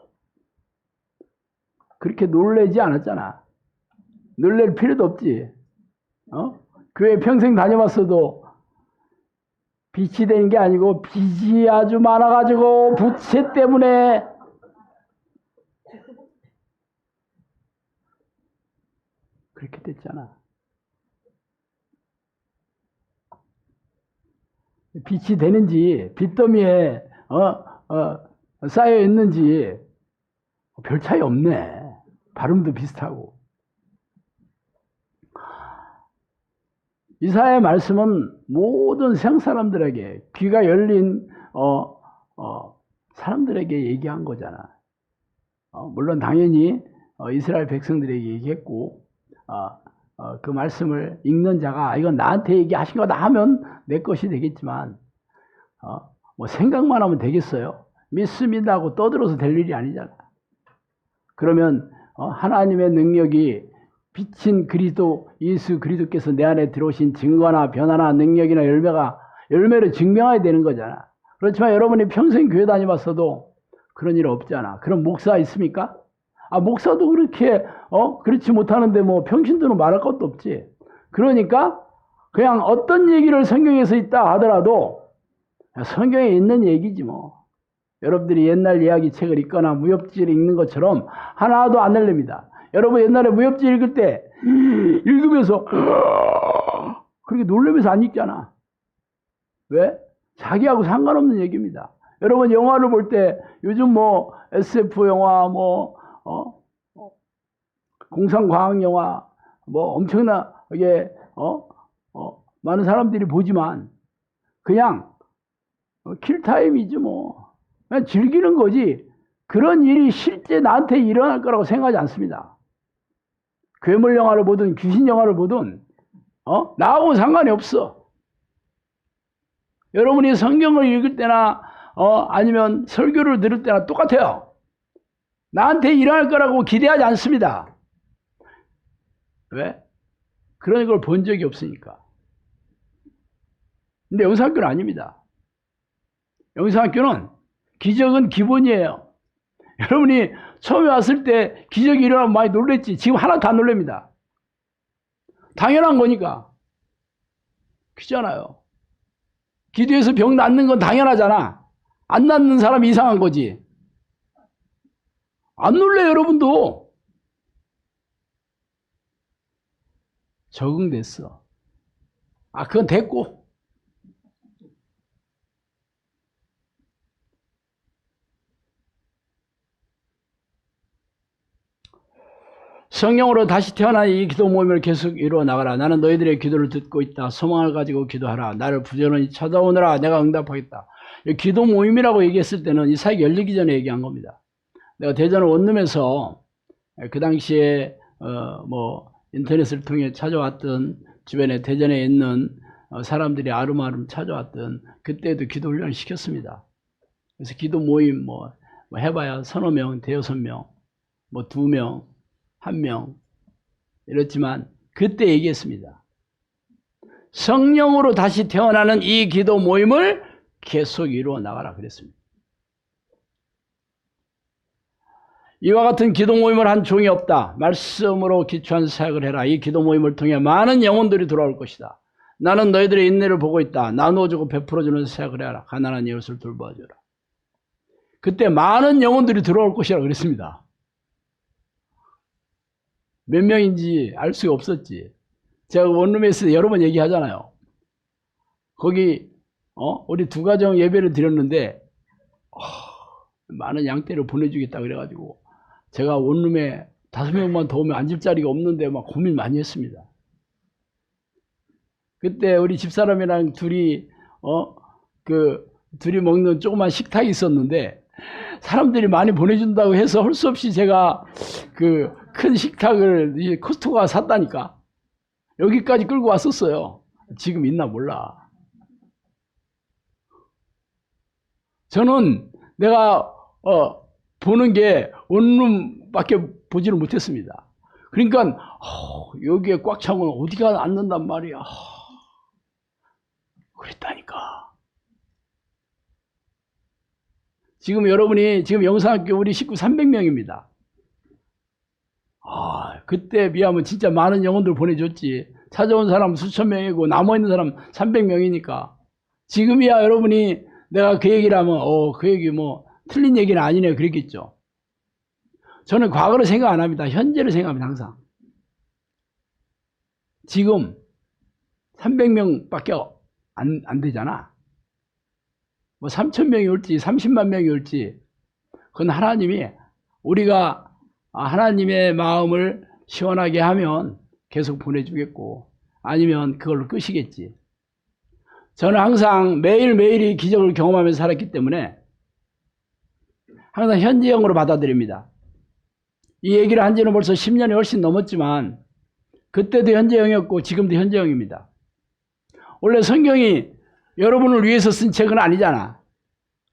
그렇게 놀라지 않았잖아. 놀랄 필요도 없지. 교회 평생 다녀봤어도 빛이 되는 게 아니고 빛이 아주 많아가지고 부채 때문에 그렇게 됐잖아. 빛이 되는지 빛더미에 쌓여 있는지 별 차이 없네. 발음도 비슷하고. 이사야의 말씀은 모든 세상 사람들에게 귀가 열린 사람들에게 얘기한 거잖아. 물론 당연히 이스라엘 백성들에게 얘기했고 그 말씀을 읽는 자가 이건 나한테 얘기하신 거다 하면 내 것이 되겠지만 뭐 생각만 하면 되겠어요? 믿습니다 하고 떠들어서 될 일이 아니잖아. 그러면 하나님의 능력이 빛인 그리스도 예수 그리스도께서 내 안에 들어오신 증거나 변화나 능력이나 열매를 증명해야 되는 거잖아. 그렇지만 여러분이 평생 교회 다녀봤어도 그런 일 없잖아. 그럼 목사 있습니까? 목사도 그렇게 그렇지 못하는데 뭐 평신도는 말할 것도 없지. 그러니까 그냥 어떤 얘기를 성경에서 있다 하더라도 성경에 있는 얘기지 뭐. 여러분들이 옛날 이야기 책을 읽거나 무협지를 읽는 것처럼 하나도 안 흘립니다. 여러분 옛날에 무협지 읽을 때 읽으면서 그렇게 놀라면서 안 읽잖아. 왜? 자기하고 상관없는 얘기입니다. 여러분 영화를 볼 때 요즘 뭐 SF 영화 공상과학 영화 엄청나게 많은 사람들이 보지만 그냥 킬타임이지 뭐. 그냥 즐기는 거지. 그런 일이 실제 나한테 일어날 거라고 생각하지 않습니다. 괴물 영화를 보든 귀신 영화를 보든 나하고는 상관이 없어. 여러분이 성경을 읽을 때나 아니면 설교를 들을 때나 똑같아요. 나한테 일어날 거라고 기대하지 않습니다. 왜? 그런 걸 본 적이 없으니까. 근데 영상학교는 아닙니다. 영상학교는 기적은 기본이에요. 여러분이 처음에 왔을 때 기적이 일어나면 많이 놀랬지. 지금 하나도 안 놀랍니다. 당연한 거니까. 그렇잖아요. 기도해서 병 낫는 건 당연하잖아. 안 낫는 사람이 이상한 거지. 안 놀래 여러분도. 적응됐어. 그건 됐고. 성령으로 다시 태어난 이 기도 모임을 계속 이루어 나가라. 나는 너희들의 기도를 듣고 있다. 소망을 가지고 기도하라. 나를 부지런히 찾아오느라 내가 응답하겠다. 기도 모임이라고 얘기했을 때는 이 사역이 열리기 전에 얘기한 겁니다. 내가 대전 원룸에서 그 당시에 인터넷을 통해 찾아왔던 주변에 대전에 있는 사람들이 아름아름 찾아왔던 그때도 기도 훈련을 시켰습니다. 그래서 기도 모임 해봐야 서너 명, 대여섯 명, 2명, 1명 이렇지만 그때 얘기했습니다. 성령으로 다시 태어나는 이 기도 모임을 계속 이루어 나가라 그랬습니다. 이와 같은 기도 모임을 한 종이 없다. 말씀으로 기초한 사역을 해라. 이 기도 모임을 통해 많은 영혼들이 돌아올 것이다. 나는 너희들의 인내를 보고 있다. 나누어주고 베풀어주는 사역을 해라. 가난한 이웃을 돌보아줘라. 그때 많은 영혼들이 들어올 것이라고 그랬습니다. 몇 명인지 알 수가 없었지. 제가 원룸에 있을 때 여러 번 얘기하잖아요. 거기 우리 두 가정 예배를 드렸는데 많은 양떼를 보내주겠다 그래가지고 제가 원룸에 5명만 더 오면 앉을 자리가 없는데 막 고민 많이 했습니다. 그때 우리 집사람이랑 둘이 둘이 먹는 조그만 식탁이 있었는데 사람들이 많이 보내준다고 해서 할 수 없이 제가 그 큰 식탁을 코스트코가 샀다니까 여기까지 끌고 왔었어요. 지금 있나 몰라. 저는 내가 보는 게 원룸밖에 보지를 못했습니다. 그러니까 여기에 꽉 차면 어디가 앉는단 말이야. 그랬다니까. 지금 여러분이 지금 영상학교 우리 식구 300명입니다. 그때 비하면 진짜 많은 영혼들 보내줬지. 찾아온 사람 수천 명이고 남아있는 사람 300명이니까 지금이야 여러분이 내가 그 얘기를 하면 그 얘기 뭐 틀린 얘기는 아니네 그랬겠죠. 저는 과거를 생각 안 합니다. 현재를 생각합니다. 항상. 지금 300명밖에 안 되잖아. 뭐 3,000명이 올지 30만 명이 올지 그건 하나님이 우리가 하나님의 마음을 시원하게 하면 계속 보내주겠고 아니면 그걸로 끝이겠지. 저는 항상 매일매일이 기적을 경험하면서 살았기 때문에 항상 현재형으로 받아들입니다. 이 얘기를 한 지는 벌써 10년이 훨씬 넘었지만 그때도 현재형이었고 지금도 현재형입니다. 원래 성경이 여러분을 위해서 쓴 책은 아니잖아.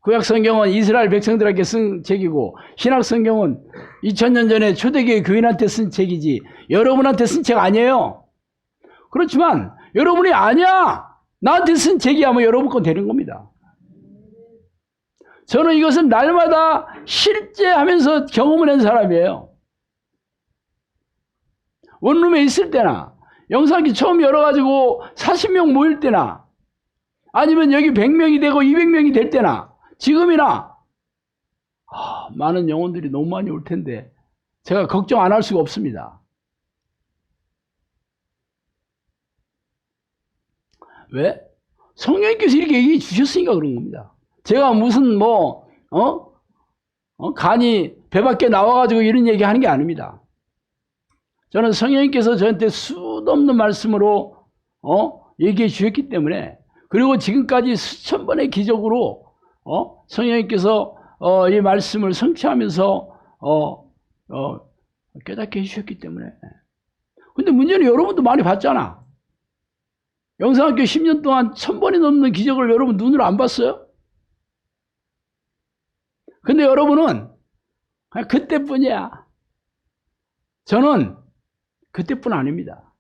구약 성경은 이스라엘 백성들에게 쓴 책이고 신약 성경은 2000년 전에 초대교회 교인한테 쓴 책이지 여러분한테 쓴 책 아니에요. 그렇지만 여러분이 아니야 나한테 쓴 책이야 뭐 여러분 건 되는 겁니다. 저는 이것은 날마다 실제 하면서 경험을 한 사람이에요. 원룸에 있을 때나 영상기 처음 열어가지고 40명 모일 때나 아니면 여기 100명이 되고 200명이 될 때나 지금이나 많은 영혼들이 너무 많이 올 텐데 제가 걱정 안 할 수가 없습니다. 왜? 성령님께서 이렇게 얘기해 주셨으니까 그런 겁니다. 제가 무슨 간이 배 밖에 나와가지고 이런 얘기 하는 게 아닙니다. 저는 성령님께서 저한테 수도 없는 말씀으로 얘기해 주셨기 때문에 그리고 지금까지 수천 번의 기적으로 성령님께서 이 말씀을 성취하면서 깨닫게 해주셨기 때문에. 근데 문제는 여러분도 많이 봤잖아. 영상학교 10년 동안 1000번이 넘는 기적을 여러분 눈으로 안 봤어요? 근데 여러분은 그냥 그때뿐이야. 저는 그때뿐 아닙니다.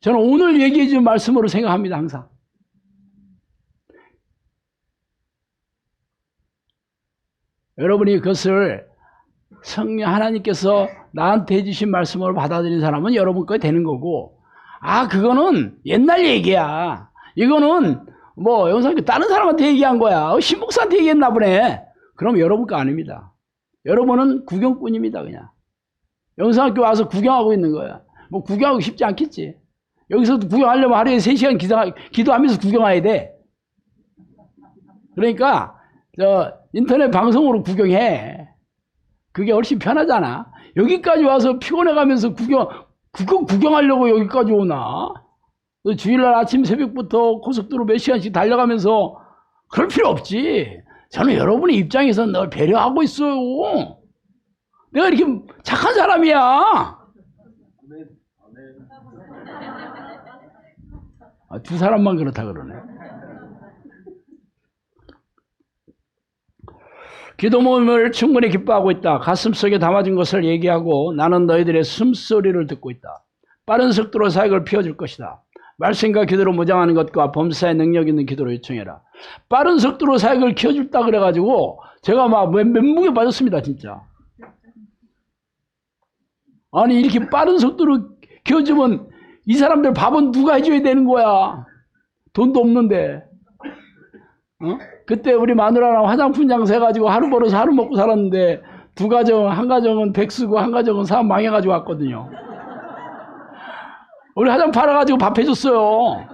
저는 오늘 얘기해 준 말씀으로 생각합니다. 항상. 여러분이 그것을 성령 하나님께서 나한테 해주신 말씀으로 받아들인 사람은 여러분 거 되는 거고 그거는 옛날 얘기야. 이거는 뭐 영상교 다른 사람한테 얘기한 거야. 신목사한테 얘기했나 보네. 그럼 여러분 거 아닙니다. 여러분은 구경꾼입니다. 그냥 영상학교 와서 구경하고 있는 거야. 뭐 구경하고 싶지 않겠지. 여기서도 구경하려면 하루에 3시간 기도하면서 구경해야 돼. 그러니까 인터넷 방송으로 구경해. 그게 훨씬 편하잖아. 여기까지 와서 피곤해가면서 구경하려고 여기까지 오나? 주일날 아침 새벽부터 고속도로 몇 시간씩 달려가면서 그럴 필요 없지. 저는 여러분의 입장에서 널 배려하고 있어요. 내가 이렇게 착한 사람이야. 두 사람만 그렇다 그러네. 기도 모임을 충분히 기뻐하고 있다. 가슴속에 담아진 것을 얘기하고 나는 너희들의 숨소리를 듣고 있다. 빠른 속도로 사역을 피워줄 것이다. 말씀과 기도로 무장하는 것과 범사의 능력 있는 기도로 요청해라. 빠른 속도로 사역을 키워줄다 그래가지고 제가 막 멘붕에 빠졌습니다. 진짜. 아니 이렇게 빠른 속도로 키워주면 이 사람들 밥은 누가 해줘야 되는 거야. 돈도 없는데. 그때 우리 마누라랑 화장품 장사 해가지고 하루 벌어서 하루 먹고 살았는데 두 가정, 한 가정은 백수고 한 가정은 사업 망해가지고 왔거든요. 우리 화장 팔아가지고 밥 해줬어요.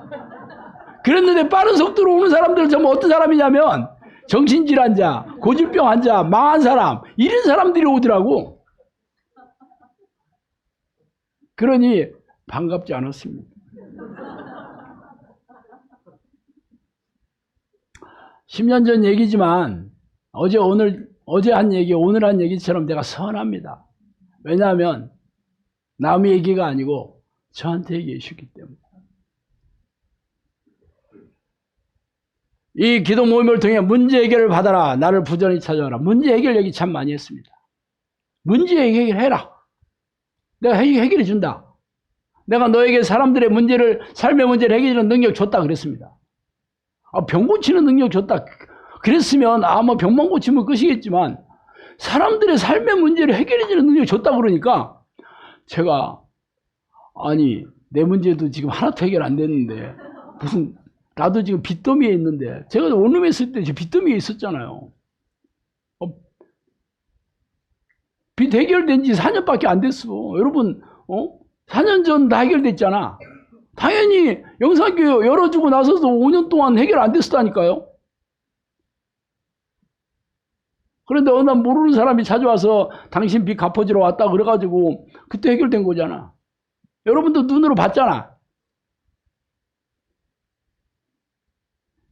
그랬는데 빠른 속도로 오는 사람들은 전부 어떤 사람이냐면 정신질환자, 고질병 환자, 망한 사람, 이런 사람들이 오더라고. 그러니 반갑지 않았습니다. 10년 전 얘기지만 어제 한 얘기, 오늘 한 얘기처럼 내가 선합니다. 왜냐하면 남의 얘기가 아니고 저한테 얘기해 주셨기 때문에. 이 기도 모임을 통해 문제 해결을 받아라. 나를 부전히 찾아와라. 문제 해결 얘기 참 많이 했습니다. 문제 해결해라. 내가 해결해 준다. 내가 너에게 사람들의 문제를, 삶의 문제를 해결해 주는 능력 줬다 그랬습니다. 병 고치는 능력 줬다. 그랬으면 뭐 병만 고치면 끝이겠지만 사람들의 삶의 문제를 해결해 주는 능력 줬다 그러니까 제가 아니 내 문제도 지금 하나도 해결 안 됐는데 무슨 나도 지금 빚더미에 있는데 제가 원룸에 있을 때 빚더미에 있었잖아요. 빚 해결된 지 4년밖에 안 됐어. 여러분 4년 전 다 해결됐잖아. 당연히 영상교회 열어주고 나서도 5년 동안 해결 안 됐었다니까요. 그런데 어느 날 모르는 사람이 찾아와서 당신 빚 갚아주러 왔다 그래가지고 그때 해결된 거잖아. 여러분도 눈으로 봤잖아.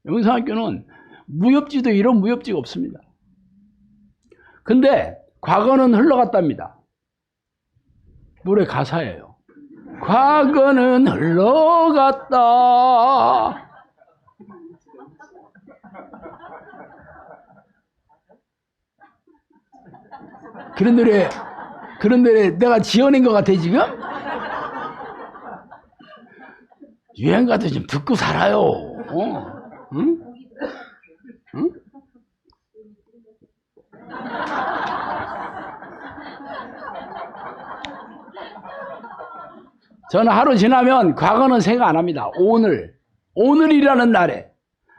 영상학교는 무협지도 이런 무협지가 없습니다. 근데 과거는 흘러갔답니다. 노래 가사예요. 과거는 흘러갔다. 그런 노래 내가 지어낸 것 같아 지금? 유행가도 좀 듣고 살아요. 응? 응? 저는 하루 지나면 과거는 생각 안 합니다. 오늘이라는 날에.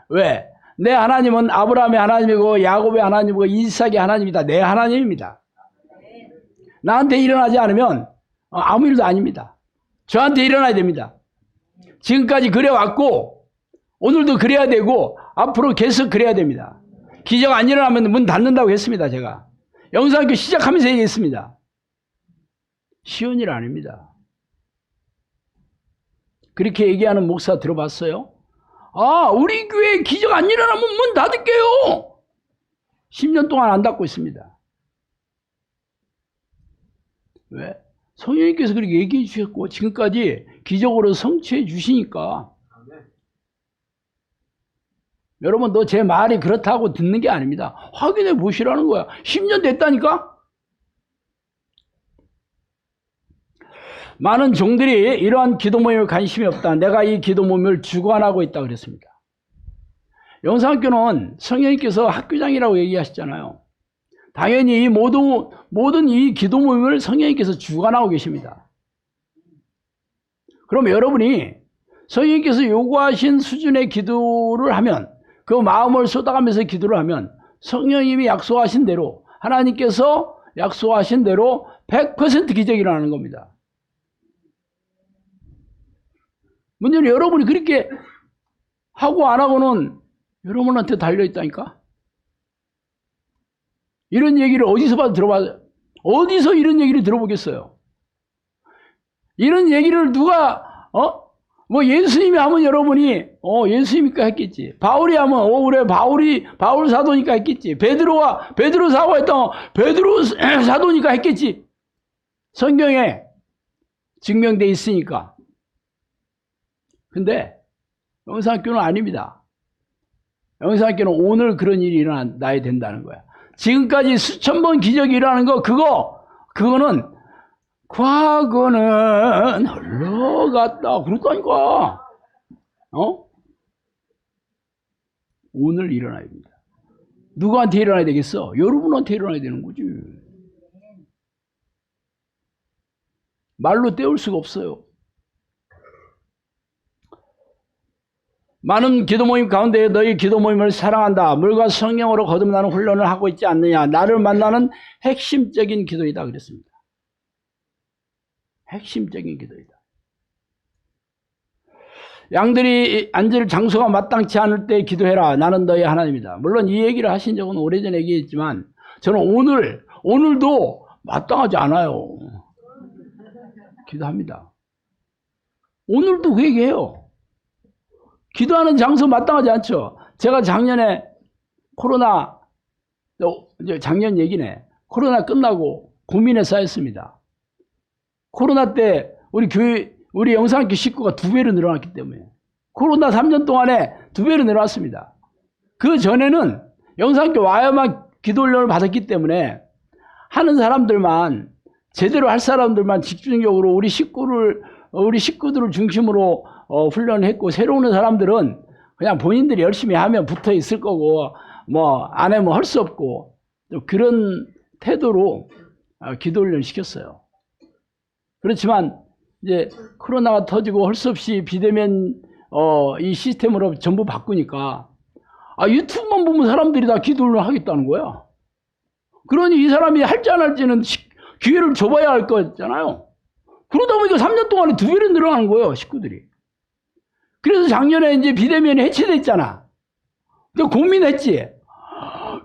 왜? 내 하나님은 아브라함의 하나님이고 야곱의 하나님이고 이삭의 하나님이다. 내 하나님입니다. 나한테 일어나지 않으면 아무 일도 아닙니다. 저한테 일어나야 됩니다. 지금까지 그래왔고 오늘도 그래야 되고 앞으로 계속 그래야 됩니다. 기적 안 일어나면 문 닫는다고 했습니다. 제가 영상학교 시작하면서 얘기했습니다. 쉬운 일 아닙니다. 그렇게 얘기하는 목사 들어봤어요? 우리 교회 기적 안 일어나면 문 닫을게요. 10년 동안 안 닫고 있습니다. 왜? 성령님께서 그렇게 얘기해 주셨고 지금까지 기적으로 성취해 주시니까. 여러분 너 제 말이 그렇다고 듣는 게 아닙니다. 확인해 보시라는 거야. 10년 됐다니까? 많은 종들이 이러한 기도 모임에 관심이 없다. 내가 이 기도 모임을 주관하고 있다 그랬습니다. 영상학교는 성령님께서 학교장이라고 얘기하셨잖아요. 당연히 이 모든 이 기도 모임을 성령님께서 주관하고 계십니다. 그럼 여러분이 성령님께서 요구하신 수준의 기도를 하면 그 마음을 쏟아가면서 기도를 하면 성령님이 약속하신 대로 하나님께서 약속하신 대로 100% 기적이 일어나는 겁니다. 문제는 여러분이 그렇게 하고 안 하고는 여러분한테 달려있다니까? 이런 얘기를 어디서 들어봐요? 어디서 이런 얘기를 들어보겠어요? 이런 얘기를 누가, 뭐 예수님이 하면 여러분이, 예수님이니까 했겠지. 바울이 하면, 그래, 바울 사도니까 했겠지. 베드로 사도가 했던, 베드로 사도니까 했겠지. 성경에 증명되어 있으니까. 근데 영상학교는 아닙니다. 영상학교는 오늘 그런 일이 일어나야 된다는 거야. 지금까지 수천 번 기적이 일어나는 거 그거는 과거는 흘러갔다 그렇다니까. 오늘 일어나야 됩니다. 누구한테 일어나야 되겠어? 여러분한테 일어나야 되는 거지. 말로 때울 수가 없어요. 많은 기도 모임 가운데 너희 기도 모임을 사랑한다. 물과 성령으로 거듭나는 훈련을 하고 있지 않느냐. 나를 만나는 핵심적인 기도이다 그랬습니다. 핵심적인 기도이다. 양들이 앉을 장소가 마땅치 않을 때 기도해라. 나는 너의 하나님이다. 물론 이 얘기를 하신 적은 오래전에 얘기했지만 저는 오늘도 마땅하지 않아요. 기도합니다. 오늘도 그 얘기해요. 기도하는 장소 마땅하지 않죠. 제가 작년에 코로나, 이제 작년 얘기네. 코로나 끝나고 고민에 쌓였습니다. 코로나 때 우리 영상학교 식구가 2배로 늘어났기 때문에 코로나 3년 동안에 2배로 늘어났습니다. 그 전에는 영상학교 와야만 기도 훈련을 받았기 때문에 하는 사람들만 제대로 할 사람들만 집중적으로 우리 식구들을 중심으로 훈련을 했고 새로 오는 사람들은 그냥 본인들이 열심히 하면 붙어 있을 거고 뭐 안 하면 할 수 없고 그런 태도로 기도 훈련 시켰어요. 그렇지만 이제 코로나가 터지고 할 수 없이 비대면 이 시스템으로 전부 바꾸니까 유튜브만 보면 사람들이 다 기도 훈련 하겠다는 거야. 그러니 이 사람이 할지 안 할지는 기회를 줘봐야 할 거잖아요. 그러다 보니까 3년 동안에 2배로 늘어나는 거예요, 식구들이. 그래서 작년에 이제 비대면이 해체됐잖아. 근데 고민했지.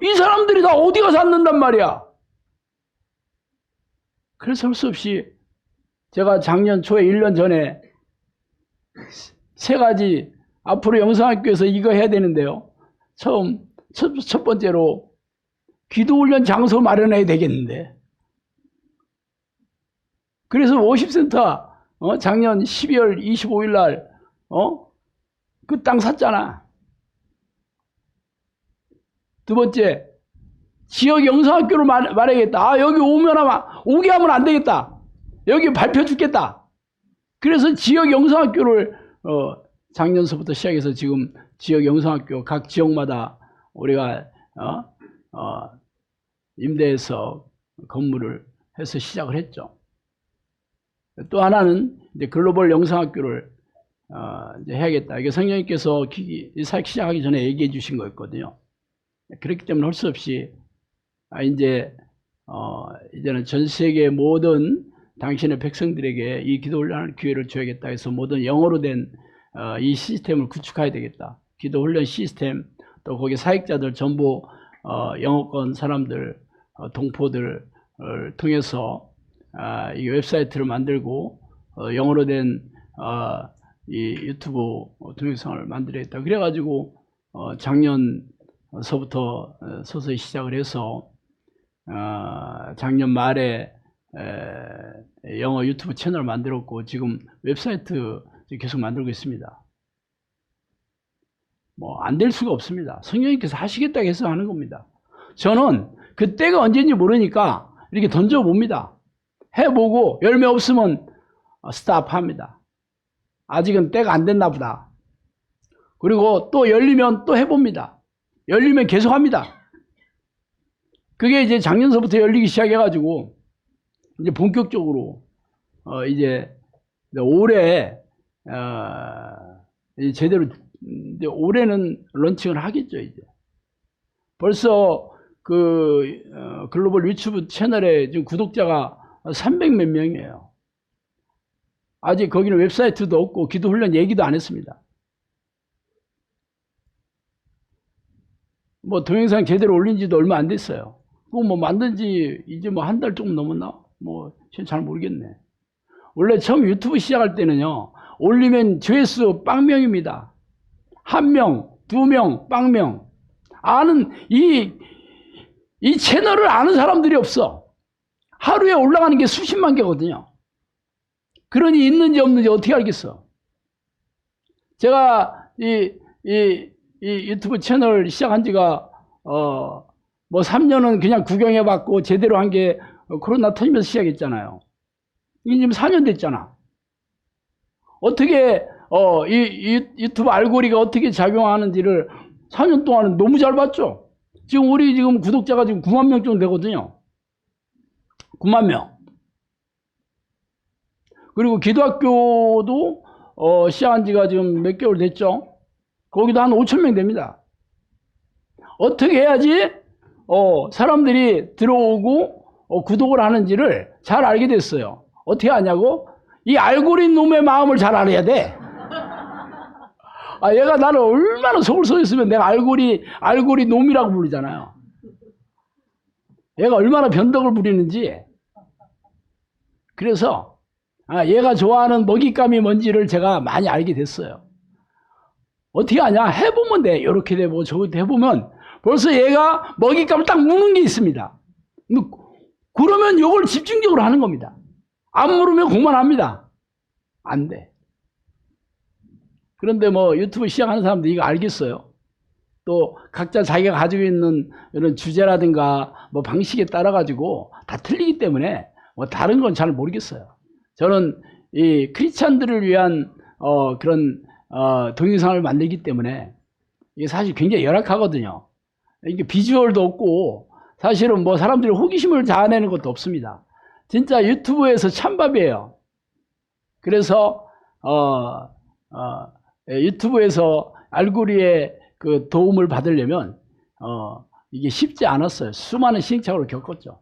이 사람들이 다 어디 가서 앉는단 말이야. 그래서 할 수 없이 제가 작년 초에 1년 전에 3가지 앞으로 영상학교에서 이거 해야 되는데요. 첫 번째로 기도훈련 장소 마련해야 되겠는데. 그래서 워십센터 작년 12월 25일 날 그 땅 샀잖아. 두 번째, 지역 영상학교를 말해야겠다. 여기 오게 하면 안 되겠다. 여기 발표 죽겠다. 그래서 지역 영상학교를 작년서부터 시작해서 지금 지역 영상학교 각 지역마다 우리가 임대해서 건물을 해서 시작을 했죠. 또 하나는 이제 글로벌 영상학교를 이제 해야겠다. 이게 성령님께서 이 사역 시작하기 전에 얘기해 주신 거였거든요. 그렇기 때문에 할 수 없이 이제는 전 세계 모든 당신의 백성들에게 이 기도 훈련할 기회를 줘야겠다 해서 모든 영어로 된 이 시스템을 구축해야 되겠다. 기도 훈련 시스템, 또 거기 사역자들 전부 영어권 사람들, 동포들을 통해서 이 웹사이트를 만들고 영어로 된 이 유튜브 동영상을 만들어야겠다. 그래가지고 작년서부터 서서히 시작을 해서 작년 말에 영어 유튜브 채널을 만들었고 지금 웹사이트 계속 만들고 있습니다. 뭐 안 될 수가 없습니다. 성령님께서 하시겠다고 해서 하는 겁니다. 저는 그 때가 언제인지 모르니까 이렇게 던져봅니다. 해보고 열매 없으면 스탑합니다. 아직은 때가 안 됐나 보다. 그리고 또 열리면 또 해봅니다. 열리면 계속합니다. 그게 이제 작년서부터 열리기 시작해가지고 이제 본격적으로 이제 올해 이제 제대로 이제 올해는 런칭을 하겠죠. 이제 벌써 그 글로벌 유튜브 채널에 지금 구독자가 300 몇 명이에요. 아직 거기는 웹사이트도 없고 기도 훈련 얘기도 안 했습니다. 뭐 동영상 제대로 올린 지도 얼마 안 됐어요. 그거 뭐 만든 지 이제 뭐 한 달 조금 넘었나? 뭐 잘 모르겠네. 원래 처음 유튜브 시작할 때는요, 올리면 조회수 빵명입니다. 1명, 2명, 빵명. 아는 이 채널을 아는 사람들이 없어. 하루에 올라가는 게 수십만 개거든요. 그러니 있는지 없는지 어떻게 알겠어? 제가 이 유튜브 채널 시작한 지가 뭐 3년은 그냥 구경해봤고 제대로 한 게 코로나 터지면서 시작했잖아요. 이게 지금 4년 됐잖아. 어떻게 이 유튜브 알고리가 어떻게 작용하는지를 4년 동안은 너무 잘 봤죠. 지금 우리 지금 구독자가 지금 9만 명 정도 되거든요. 9만 명. 그리고 기도학교도 시작한 지가 지금 몇 개월 됐죠. 거기도 한 5천 명 됩니다. 어떻게 해야지 사람들이 들어오고 구독을 하는지를 잘 알게 됐어요. 어떻게 하냐고? 이 알고리즘의 마음을 잘 알아야 돼. 얘가 나를 얼마나 속을 썩였으면 내가 알고리 놈이라고 부르잖아요. 얘가 얼마나 변덕을 부리는지. 그래서 얘가 좋아하는 먹잇감이 뭔지를 제가 많이 알게 됐어요. 어떻게 하냐? 해보면 돼. 이렇게 되고 저렇게 해보면 벌써 얘가 먹잇감을 딱 무는 게 있습니다. 그러면 이걸 집중적으로 하는 겁니다. 안 물으면 그만합니다. 안 돼. 그런데 뭐 유튜브 시작하는 사람들 이거 알겠어요? 또 각자 자기가 가지고 있는 이런 주제라든가 뭐 방식에 따라 가지고 다 틀리기 때문에 뭐 다른 건 잘 모르겠어요. 저는 이 크리스찬들을 위한 그런 동영상을 만들기 때문에 이게 사실 굉장히 열악하거든요. 이게 비주얼도 없고 사실은 뭐 사람들이 호기심을 자아내는 것도 없습니다. 진짜 유튜브에서 찬밥이에요. 그래서 유튜브에서 알고리에 그 도움을 받으려면 이게 쉽지 않았어요. 수많은 시행착오를 겪었죠.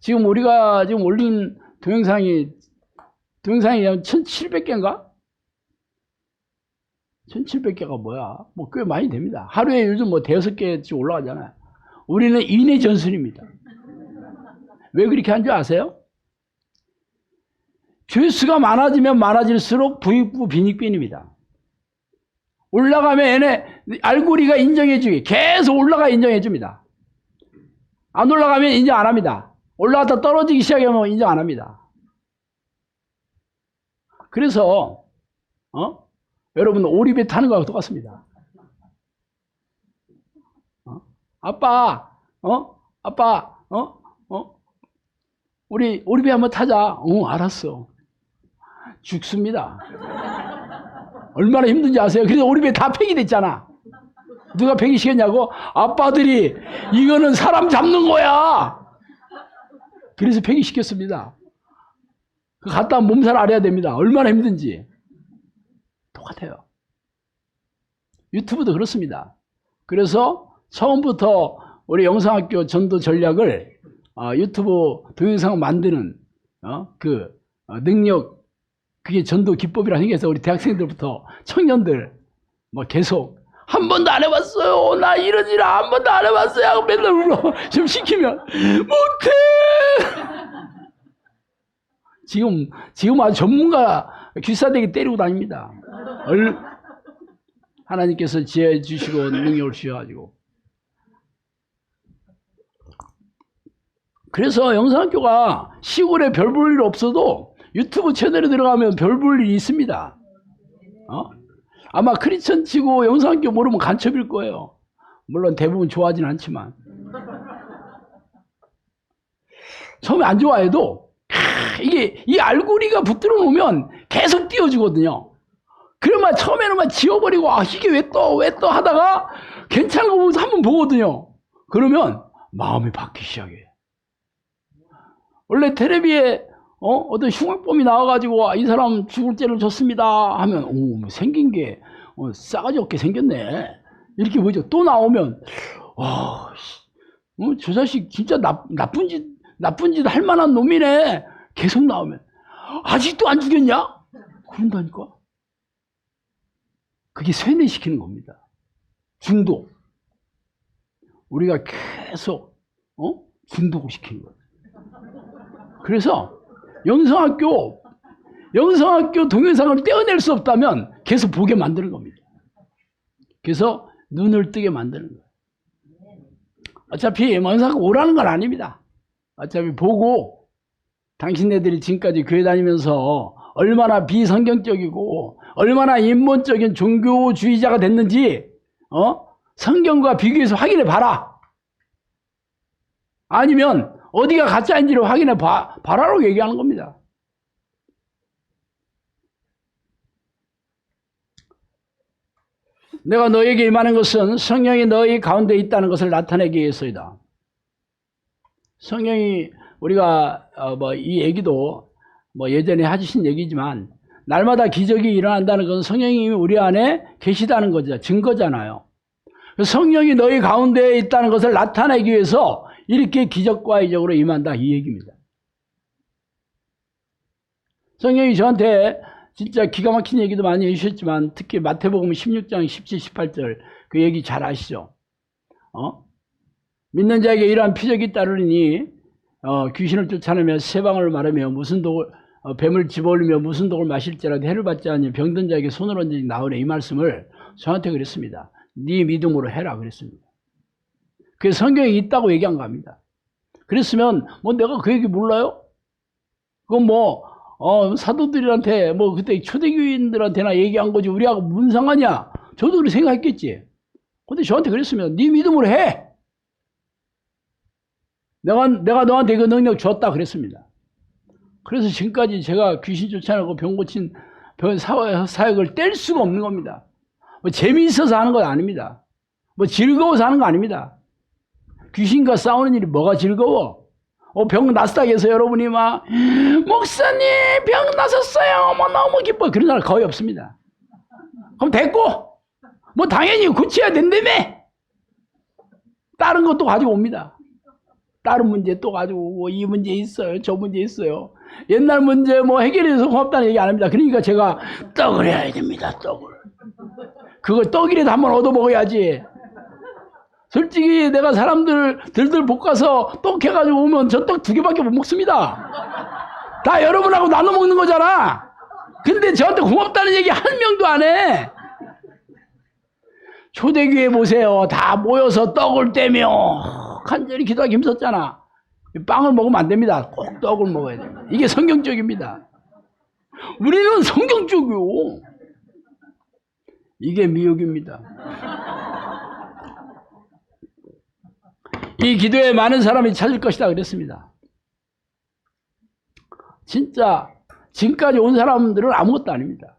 지금 우리가 지금 올린 동영상이 1700개인가? 1700개가 뭐야? 뭐 꽤 많이 됩니다. 하루에 요즘 뭐 5개씩 올라가잖아요. 우리는 인의 전술입니다. 왜 그렇게 한 줄 아세요? 조회수가 많아지면 많아질수록 부익부 빈익빈입니다. 올라가면 얘네 알고리가 인정해주기 계속 올라가 인정해줍니다. 안 올라가면 인정 안 합니다. 올라갔다 떨어지기 시작하면 인정 안 합니다. 그래서 여러분 오리배 타는 거하고 똑같습니다. 아빠 우리 오리배 한번 타자. 알았어. 죽습니다. 얼마나 힘든지 아세요? 그래서 오리배 다 폐기됐잖아. 누가 폐기시켰냐고? 아빠들이 이거는 사람 잡는 거야. 그래서 폐기시켰습니다. 갔다 몸살 앓아야 됩니다. 얼마나 힘든지. 똑같아요. 유튜브도 그렇습니다. 그래서 처음부터 우리 영상학교 전도 전략을 유튜브 동영상 만드는 능력, 그게 전도 기법이라는 게 있어서 우리 대학생들부터 청년들 뭐 계속 한 번도 안 해봤어요. 나 이런 일 한 번도 안 해봤어요. 하고 맨날 울어. 좀 시키면 못해. 지금 아주 전문가 귀싸대기 때리고 다닙니다. 하나님께서 지혜 주시고 능력을 주셔가지고. 그래서 영상학교가 시골에 별 볼 일 없어도 유튜브 채널에 들어가면 별 볼 일이 있습니다. 아마 크리스천 치고 영상학교 모르면 간첩일 거예요. 물론 대부분 좋아하진 않지만. 처음에 안 좋아해도 이게 이 알고리가 붙들어 놓으면 계속 띄워주거든요. 그러면 처음에는 막 지워버리고 이게 왜 또 하다가 괜찮은 거 보면서 한번 보거든요. 그러면 마음이 바뀌기 시작해. 원래 텔레비에 어떤 흉악범이 나와가지고 이 사람 죽을 죄를 졌습니다 하면 생긴 게 싸가지 없게 생겼네 이렇게 보죠. 또 나오면 저 자식 진짜 나쁜 짓 할 만한 놈이네. 계속 나오면 아직도 안 죽였냐? 그런다니까. 그게 세뇌시키는 겁니다. 중독. 우리가 계속 중독을 시키는 거예요. 그래서 영상학교 동영상을 떼어낼 수 없다면 계속 보게 만드는 겁니다. 그래서 눈을 뜨게 만드는 거예요. 어차피 영상학교 오라는 건 아닙니다. 어차피 보고 당신네들이 지금까지 교회 다니면서 얼마나 비성경적이고 얼마나 인본적인 종교주의자가 됐는지 성경과 비교해서 확인해 봐라. 아니면 어디가 가짜인지를 확인해 봐라라고 얘기하는 겁니다. 내가 너에게 임하는 것은 성령이 너희 가운데 있다는 것을 나타내기 위해서이다. 성령이 우리가 이 얘기도 예전에 하신 얘기지만 날마다 기적이 일어난다는 것은 성령이 우리 안에 계시다는 거죠. 증거잖아요. 성령이 너희 가운데 있다는 것을 나타내기 위해서 이렇게 기적과 이적으로 임한다 이 얘기입니다. 성령이 저한테 진짜 기가 막힌 얘기도 많이 해주셨지만 특히 마태복음 16장 17, 18절 그 얘기 잘 아시죠? 믿는 자에게 이러한 표적이 따르니 귀신을 쫓아내며 세방을 말하며 무슨 독을 뱀을 집어올리며 무슨 독을 마실지라도 해를 받지 않으니 병든 자에게 손을 얹으니 나으래. 이 말씀을 저한테 그랬습니다. 네 믿음으로 해라 그랬습니다. 그게 성경에 있다고 얘기한 겁니다. 그랬으면 뭐 내가 그 얘기 몰라요? 그건 뭐 사도들한테 뭐 그때 초대교인들한테나 얘기한 거지 우리하고 무슨 상관이야? 저도 그렇게 생각했겠지. 근데 저한테 그랬으면 네 믿음으로 해. 내가 너한테 그 능력 줬다 그랬습니다. 그래서 지금까지 제가 귀신 쫓아내고 병 고친 사역을 뗄 수가 없는 겁니다. 뭐 재미있어서 하는 건 아닙니다. 뭐 즐거워서 하는 거 아닙니다. 귀신과 싸우는 일이 뭐가 즐거워? 병 났다 해서 여러분이 막 목사님 병 나셨어요. 뭐 너무 기뻐. 그런 사람 거의 없습니다. 그럼 됐고 뭐 당연히 고쳐야 된다며. 다른 것도 가지고 옵니다. 다른 문제 또 가지고 오고 이 문제 있어요. 저 문제 있어요. 옛날 문제 뭐 해결해서 고맙다는 얘기 안 합니다. 그러니까 제가 떡을 해야 됩니다. 떡을. 그걸 떡이라도 한번 얻어 먹어야지. 솔직히 내가 사람들 들들 볶아서 떡 해가지고 오면 저 떡 2개밖에 못 먹습니다. 다 여러분하고 나눠 먹는 거잖아. 근데 저한테 고맙다는 얘기 한 명도 안 해. 초대교회 보세요. 다 모여서 떡을 떼며 간절히 기도하기 힘썼잖아. 빵을 먹으면 안 됩니다. 꼭 떡을 먹어야 됩니다. 이게 성경적입니다. 우리는 성경적이요. 이게 미혹입니다. 이 기도에 많은 사람이 찾을 것이다 그랬습니다. 진짜 지금까지 온 사람들은 아무것도 아닙니다.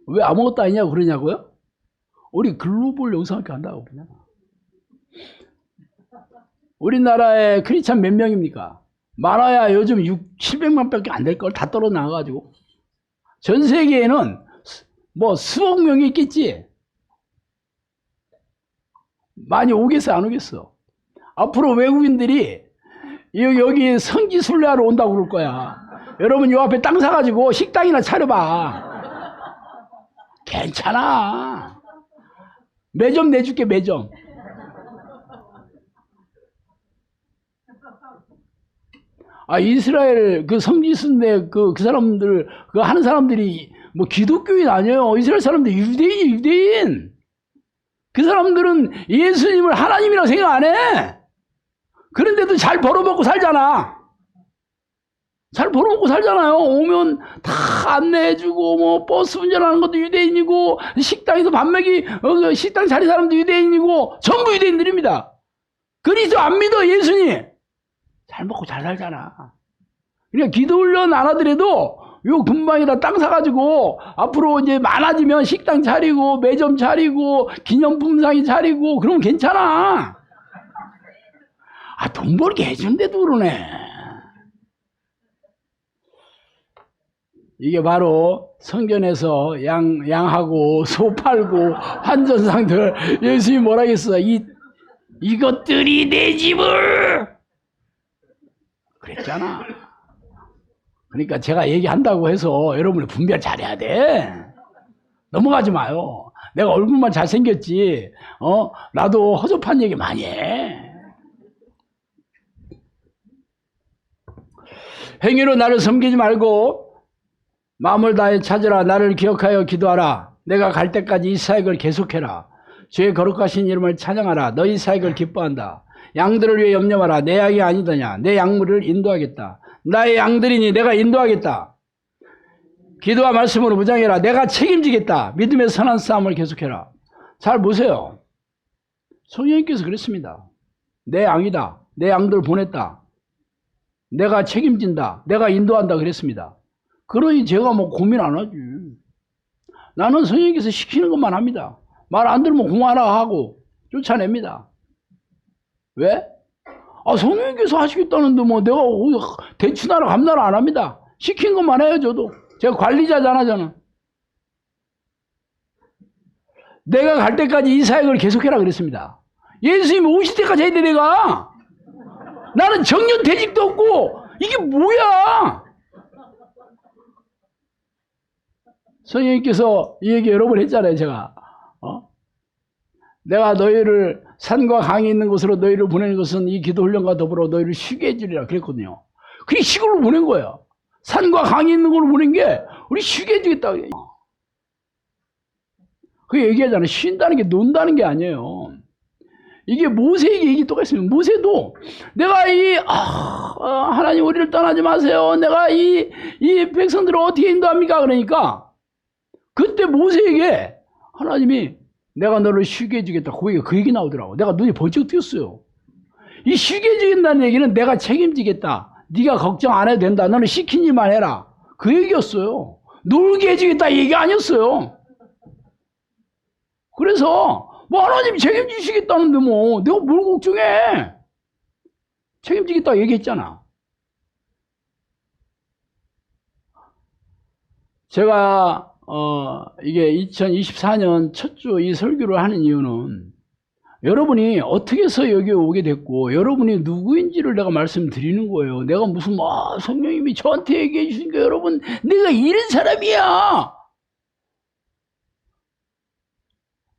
왜 아무것도 아니냐고 그러냐고요? 우리 글로벌 영성학교 한다고 그러냐. 우리나라에 크리스찬 몇 명입니까? 많아야 요즘 700만 밖에 안 될 걸 다 떨어 나가가지고. 전 세계에는 뭐 수억 명이 있겠지. 많이 오겠어 안 오겠어? 앞으로 외국인들이 여기 성지 순례하러 온다고 그럴 거야. 여러분 요 앞에 땅 사가지고 식당이나 차려봐. 괜찮아. 매점 내줄게 매점. 이스라엘 그 성지 순례 그 사람들 그 하는 사람들이 뭐 기독교인 아니에요. 이스라엘 사람들 유대인. 그 사람들은 예수님을 하나님이라고 생각 안 해. 그런데도 잘 벌어먹고 살잖아. 잘 벌어먹고 살잖아요. 오면 다 안내해주고 뭐 버스 운전하는 것도 유대인이고 식당에서 밥 먹이 식당 차린 사람도 유대인이고 전부 유대인들입니다. 그리스도 안 믿어 예수님. 잘 먹고 잘 살잖아. 그러니까 기도훈련 안 하더라도 요 근방에다 땅 사가지고 앞으로 이제 많아지면 식당 차리고 매점 차리고 기념품상이 차리고 그러면 괜찮아. 돈 벌게 해준대도 그러네. 이게 바로 성전에서 양하고 소 팔고 환전상들 예수님이 뭐라 했어? 이것들이 내 집을 그랬잖아. 그러니까 제가 얘기한다고 해서 여러분이 분별 잘해야 돼. 넘어가지 마요. 내가 얼굴만 잘생겼지 나도 허접한 얘기 많이 해. 행위로 나를 섬기지 말고 마음을 다해 찾으라. 나를 기억하여 기도하라. 내가 갈 때까지 이 사역을 계속해라. 주의 거룩하신 이름을 찬양하라. 너희 사역을 기뻐한다. 양들을 위해 염려하라. 내 양이 아니더냐. 내 양물을 인도하겠다. 나의 양들이니 내가 인도하겠다. 기도와 말씀으로 무장해라. 내가 책임지겠다. 믿음의 선한 싸움을 계속해라. 잘 보세요. 성령님께서 그랬습니다. 내 양이다. 내 양들 보냈다. 내가 책임진다. 내가 인도한다 그랬습니다. 그러니 제가 뭐 고민 안 하지. 나는 성령님께서 시키는 것만 합니다. 말 안 들으면 공하라 하고 쫓아냅니다. 왜? 성령님께서 하시겠다는데 뭐 내가 대추나라 감나라 안 합니다. 시킨 것만 해요 저도. 제가 관리자잖아 저는. 내가 갈 때까지 이 사역을 계속해라 그랬습니다. 예수님이 오실 때까지 해야 돼 내가. 나는 정년퇴직도 없고 이게 뭐야. 성령님께서 이 얘기 여러 번 했잖아요, 제가. 내가 너희를 산과 강이 있는 곳으로 너희를 보내는 것은 이 기도 훈련과 더불어 너희를 쉬게 해주리라 그랬거든요. 그게 시골로 보낸 거예요. 산과 강이 있는 곳으로 보낸 게 우리 쉬게 해주겠다. 그 얘기하잖아요. 쉰다는 게 논다는 게 아니에요. 이게 모세에게 얘기 똑같습니다. 모세도 내가 하나님 우리를 떠나지 마세요. 내가 이 백성들을 어떻게 인도합니까? 그러니까 그때 모세에게 하나님이 내가 너를 쉬게 해주겠다. 그 얘기 나오더라고. 내가 눈이 번쩍 뜨였어요. 이 쉬게 해주겠다는 얘기는 내가 책임지겠다. 네가 걱정 안 해도 된다. 너는 시킨 일만 해라. 그 얘기였어요. 놀게 해주겠다 이 얘기 아니었어요. 그래서 뭐 하나님 책임지시겠다는데 뭐 내가 뭘 걱정해. 책임지겠다 얘기했잖아. 제가 이게 2024년 첫 주 이 설교를 하는 이유는 여러분이 어떻게 해서 여기 오게 됐고 여러분이 누구인지를 내가 말씀드리는 거예요. 내가 무슨 성령님이 저한테 얘기해 주시니까 여러분 내가 이런 사람이야.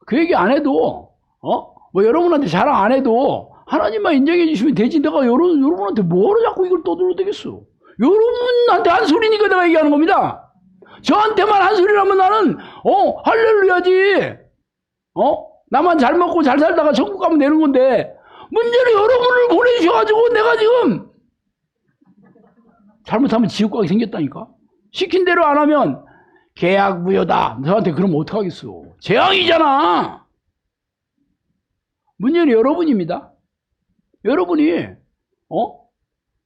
그 얘기 안 해도 뭐 여러분한테 자랑 안 해도 하나님만 인정해 주시면 되지. 내가 여러분한테 뭐로 자꾸 이걸 떠들어도 되겠어. 여러분한테 한 소리니까 내가 얘기하는 겁니다. 저한테만 한 소리라면 나는 할렐루야지. 나만 잘 먹고 잘 살다가 천국 가면 되는 건데 문제는 여러분을 보내주셔가지고 내가 지금 잘못하면 지옥 가게 생겼다니까. 시킨 대로 안 하면 계약 무효다. 저한테 그러면 어떡하겠어. 재앙이잖아. 문제는 여러분입니다. 여러분이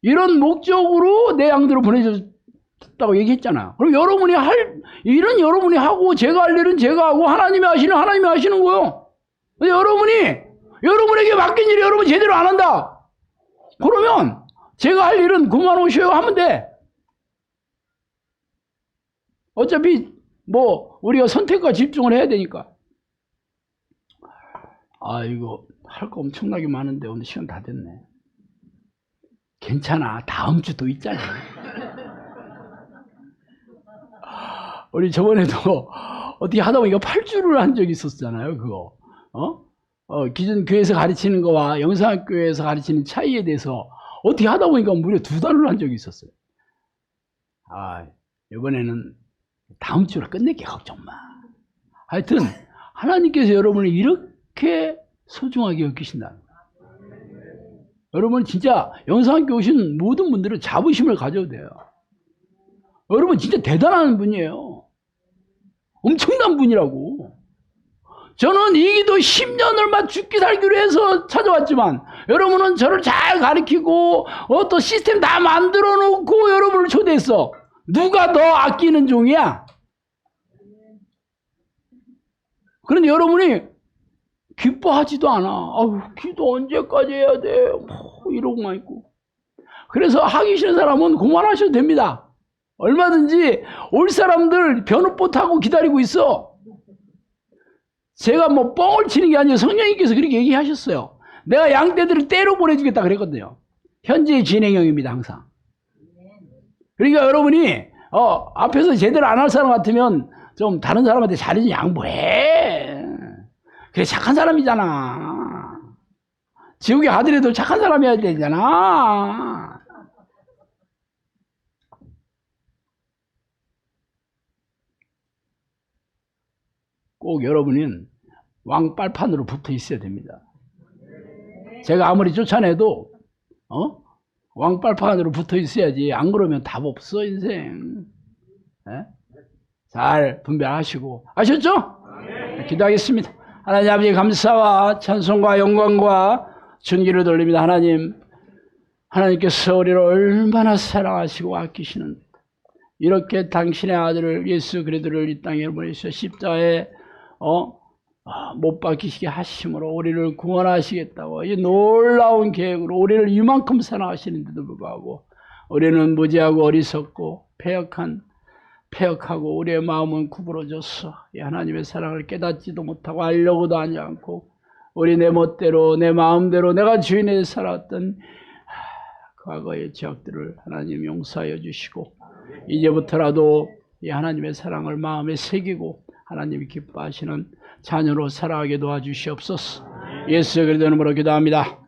이런 목적으로 내 양들을 보내줬다고 얘기했잖아. 그럼 여러분이 할 일은 여러분이 하고 제가 할 일은 제가 하고 하나님이 하시는 거예요. 여러분에게 맡긴 일을 여러분 제대로 안 한다. 그러면 제가 할 일은 그만오셔요 하면 돼. 어차피 뭐 우리가 선택과 집중을 해야 되니까. 이거 할 거 엄청나게 많은데 오늘 시간 다 됐네. 괜찮아. 다음 주 또 있잖아. 우리 저번에도 어떻게 하다 보니까 8주를 한 적이 있었잖아요. 그거. 기존 교회에서 가르치는 거와 영상학교에서 가르치는 차이에 대해서 어떻게 하다 보니까 무려 2달을 한 적이 있었어요. 이번에는 다음 주로 끝낼게. 걱정 마. 하여튼 하나님께서 여러분을 이렇게 소중하게 여기신다. 여러분 진짜 영상학교 오신 모든 분들은 자부심을 가져도 돼요. 여러분 진짜 대단한 분이에요. 엄청난 분이라고. 저는 이 기도 10년을 막 죽기 살기로 해서 찾아왔지만 여러분은 저를 잘 가르치고 또 시스템 다 만들어 놓고 여러분을 초대했어. 누가 더 아끼는 종이야? 그런데 여러분이 기뻐하지도 않아. 기도 언제까지 해야 돼? 이러고만 있고. 그래서 하기 싫은 사람은 그만하셔도 됩니다. 얼마든지 올 사람들 변호보 타고 기다리고 있어. 제가 뭐 뻥을 치는 게 아니라 성령님께서 그렇게 얘기하셨어요. 내가 양떼들을 떼로 보내주겠다 그랬거든요. 현재 진행형입니다, 항상. 그러니까 여러분이 앞에서 제대로 안 할 사람 같으면 좀 다른 사람한테 잘해서 양보해. 그래 착한 사람이잖아. 지옥에 가더라도 착한 사람이어야 되잖아. 꼭 여러분은 왕빨판으로 붙어 있어야 됩니다. 제가 아무리 쫓아내도 왕빨판으로 붙어 있어야지. 안 그러면 답 없어 인생. 잘 분별하시고. 아셨죠? 기도하겠습니다. 하나님 아버지 감사와 찬송과 영광과 존귀를 돌립니다. 하나님께서 우리를 얼마나 사랑하시고 아끼시는데 이렇게 당신의 아들을 예수 그리스도를 이 땅에 보내셔 십자가에 못 박히시게 하심으로 우리를 구원하시겠다고 이 놀라운 계획으로 우리를 이만큼 사랑하시는데도 불구하고 우리는 무지하고 어리석고 패역하고 우리의 마음은 구부러졌어. 이 하나님의 사랑을 깨닫지도 못하고 알려고도 하지 않고 우리 내 멋대로 내 마음대로 내가 주인에 살았던 과거의 죄악들을 하나님 용서하여 주시고 이제부터라도 이 하나님의 사랑을 마음에 새기고 하나님이 기뻐하시는 자녀로 살아가게 도와주시옵소서. 예수 그리스도 이름으로 기도합니다.